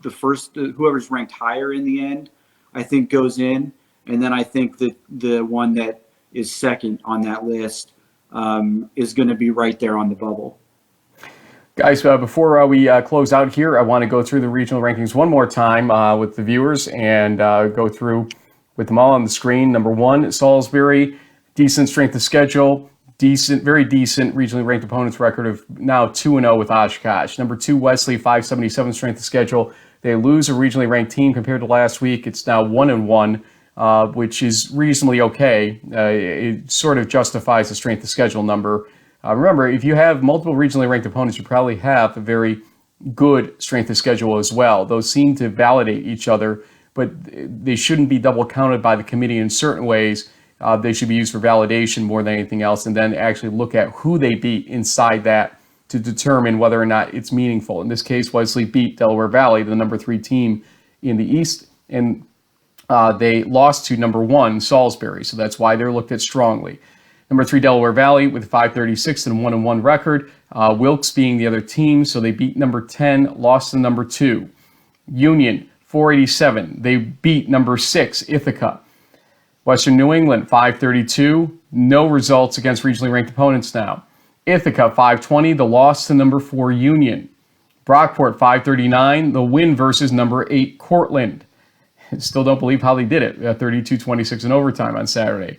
ranked higher in the end, I think goes in. And then I think that the one that is second on that list is going to be right there on the bubble. Guys, before we close out here, I want to go through the regional rankings one more time with the viewers and go through with them all on the screen. Number 1, Salisbury, decent strength of schedule. Very decent regionally ranked opponents record of now 2-0 with Oshkosh. Number 2, Wesley, 577 strength of schedule. They lose a regionally ranked team compared to last week. It's now 1-1, which is reasonably okay. It sort of justifies the strength of schedule number. Remember, if you have multiple regionally ranked opponents, you probably have a very good strength of schedule as well. Those seem to validate each other, but they shouldn't be double counted by the committee in certain ways. They should be used for validation more than anything else, and then actually look at who they beat inside that to determine whether or not it's meaningful. In this case, Wesley beat Delaware Valley, the number 3 team in the East, and they lost to number 1, Salisbury, so that's why they're looked at strongly. Number 3, Delaware Valley with 536 and 1-1 record. Wilkes being the other team, so they beat number 10, lost to number 2. Union, 487. They beat number 6, Ithaca. Western New England, 532. No results against regionally ranked opponents now. Ithaca, 520. The loss to number 4, Union. Brockport, 539. The win versus number 8, Cortland. Still don't believe how they did it. 32-26 in overtime on Saturday.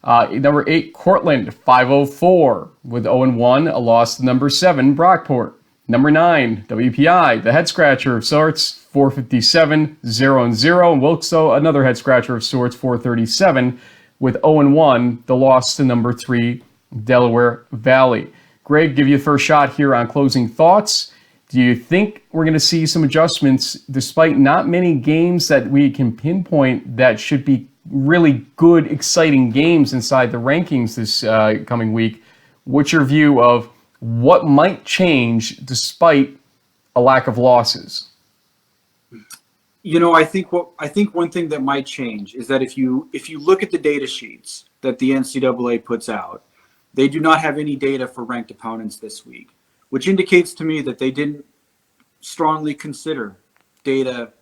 Number 8, Cortland, 504 with 0-1, a loss to number 7, Brockport. Number 9, WPI, the head scratcher of sorts, 457, 0-0. And Wilkes, another head scratcher of sorts, 437 with 0-1, the loss to number 3, Delaware Valley. Greg, give you the first shot here on closing thoughts. Do you think we're going to see some adjustments despite not many games that we can pinpoint that should be really good, exciting games inside the rankings this coming week? What's your view of what might change despite a lack of losses? I think one thing that might change is that if you look at the data sheets that the NCAA puts out, they do not have any data for ranked opponents this week, which indicates to me that they didn't strongly consider data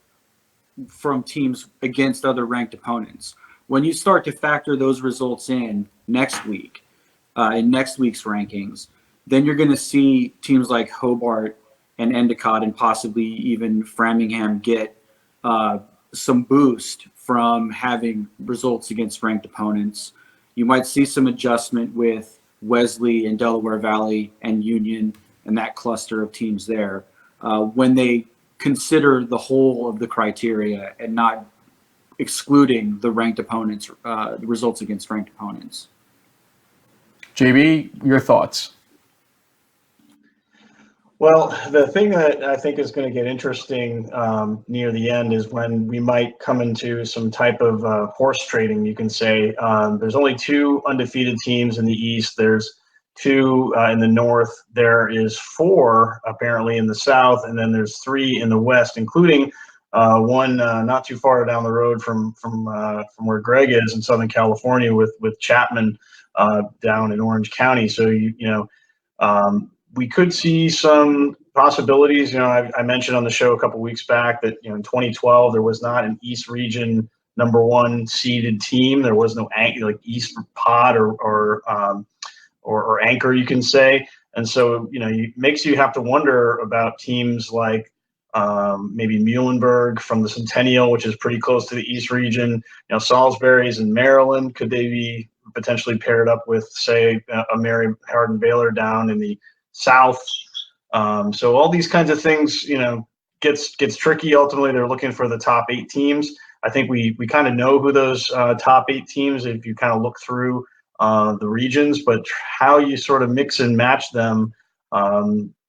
from teams against other ranked opponents. When you start to factor those results in next week, in next week's rankings, then you're going to see teams like Hobart and Endicott and possibly even Framingham get some boost from having results against ranked opponents. You might see some adjustment with Wesley and Delaware Valley and Union and that cluster of teams there when they consider the whole of the criteria and not excluding the ranked opponents, the results against ranked opponents. JB, your thoughts? Well, the thing that I think is going to get interesting near the end is when we might come into some type of horse trading, you can say. There's only 2 undefeated teams in the East. There's 2 in the North. There is 4 apparently in the South, and then there's 3 in the West, including one not too far down the road from where Greg is in Southern California with Chapman down in Orange County. So we could see some possibilities. I mentioned on the show a couple weeks back that in 2012 there was not an East Region number 1 seeded team. There was no East Pod or anchor, you can say. And so it makes you have to wonder about teams like maybe Muhlenberg from the Centennial, which is pretty close to the East Region. Salisbury's in Maryland. Could they be potentially paired up with, say, a Mary Hardin Baylor down in the South? So all these kinds of things, gets tricky. Ultimately, they're looking for the top 8 teams. I think we kind of know who those top 8 teams, if you kind of look through the regions, but how you sort of mix and match them,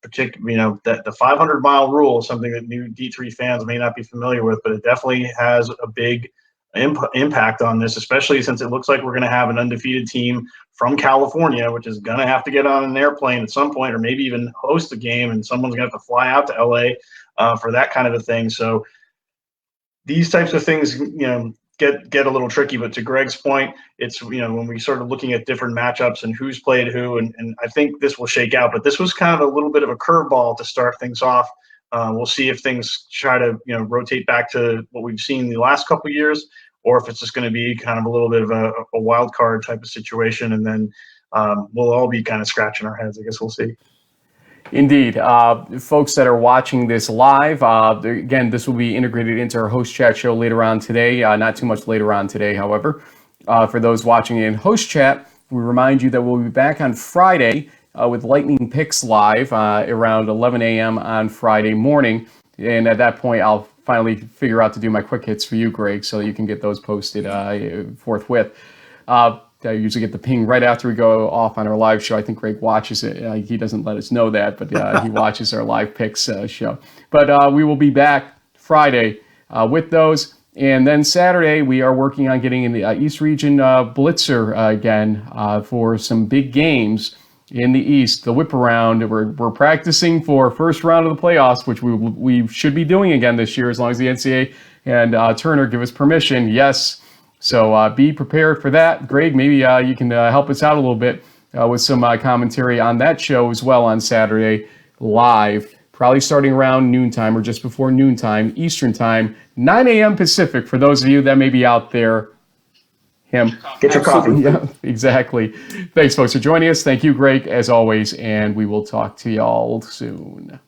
particularly, that the 500-mile rule is something that new D3 fans may not be familiar with, but it definitely has a big impact on this, especially since it looks like we're going to have an undefeated team from California, which is going to have to get on an airplane at some point, or maybe even host a game, and someone's going to have to fly out to LA for that kind of a thing. So these types of things, get a little tricky. But to Greg's point, it's when we started looking at different matchups and who's played who, and I think this will shake out. But this was kind of a little bit of a curveball to start things off. We'll see if things try to rotate back to what we've seen the last couple of years, or if it's just going to be kind of a little bit of a wild card type of situation, and then we'll all be kind of scratching our heads. I guess we'll see. Indeed. Folks that are watching this live, again, this will be integrated into our host chat show later on today. Not too much later on today, however. For those watching in host chat, we remind you that we'll be back on Friday with Lightning Picks live around 11 a.m. on Friday morning. And at that point, I'll finally figure out to do my quick hits for you, Greg, so you can get those posted forthwith. I usually get the ping right after we go off on our live show. I think Greg watches it. He doesn't let us know that, but he watches our live picks show. But we will be back Friday with those. And then Saturday, we are working on getting in the East Region Blitzer again for some big games. in the East, the whip around. We're practicing for first round of the playoffs, which we should be doing again this year as long as the NCAA and Turner give us permission. Yes, so be prepared for that. Greg, maybe you can help us out a little bit with some commentary on that show as well on Saturday live, probably starting around noontime or just before noontime Eastern time, 9 a.m. Pacific for those of you that may be out there. Get your coffee. Yeah, exactly. Thanks, folks, for joining us. Thank you, Greg, as always, and we will talk to y'all soon.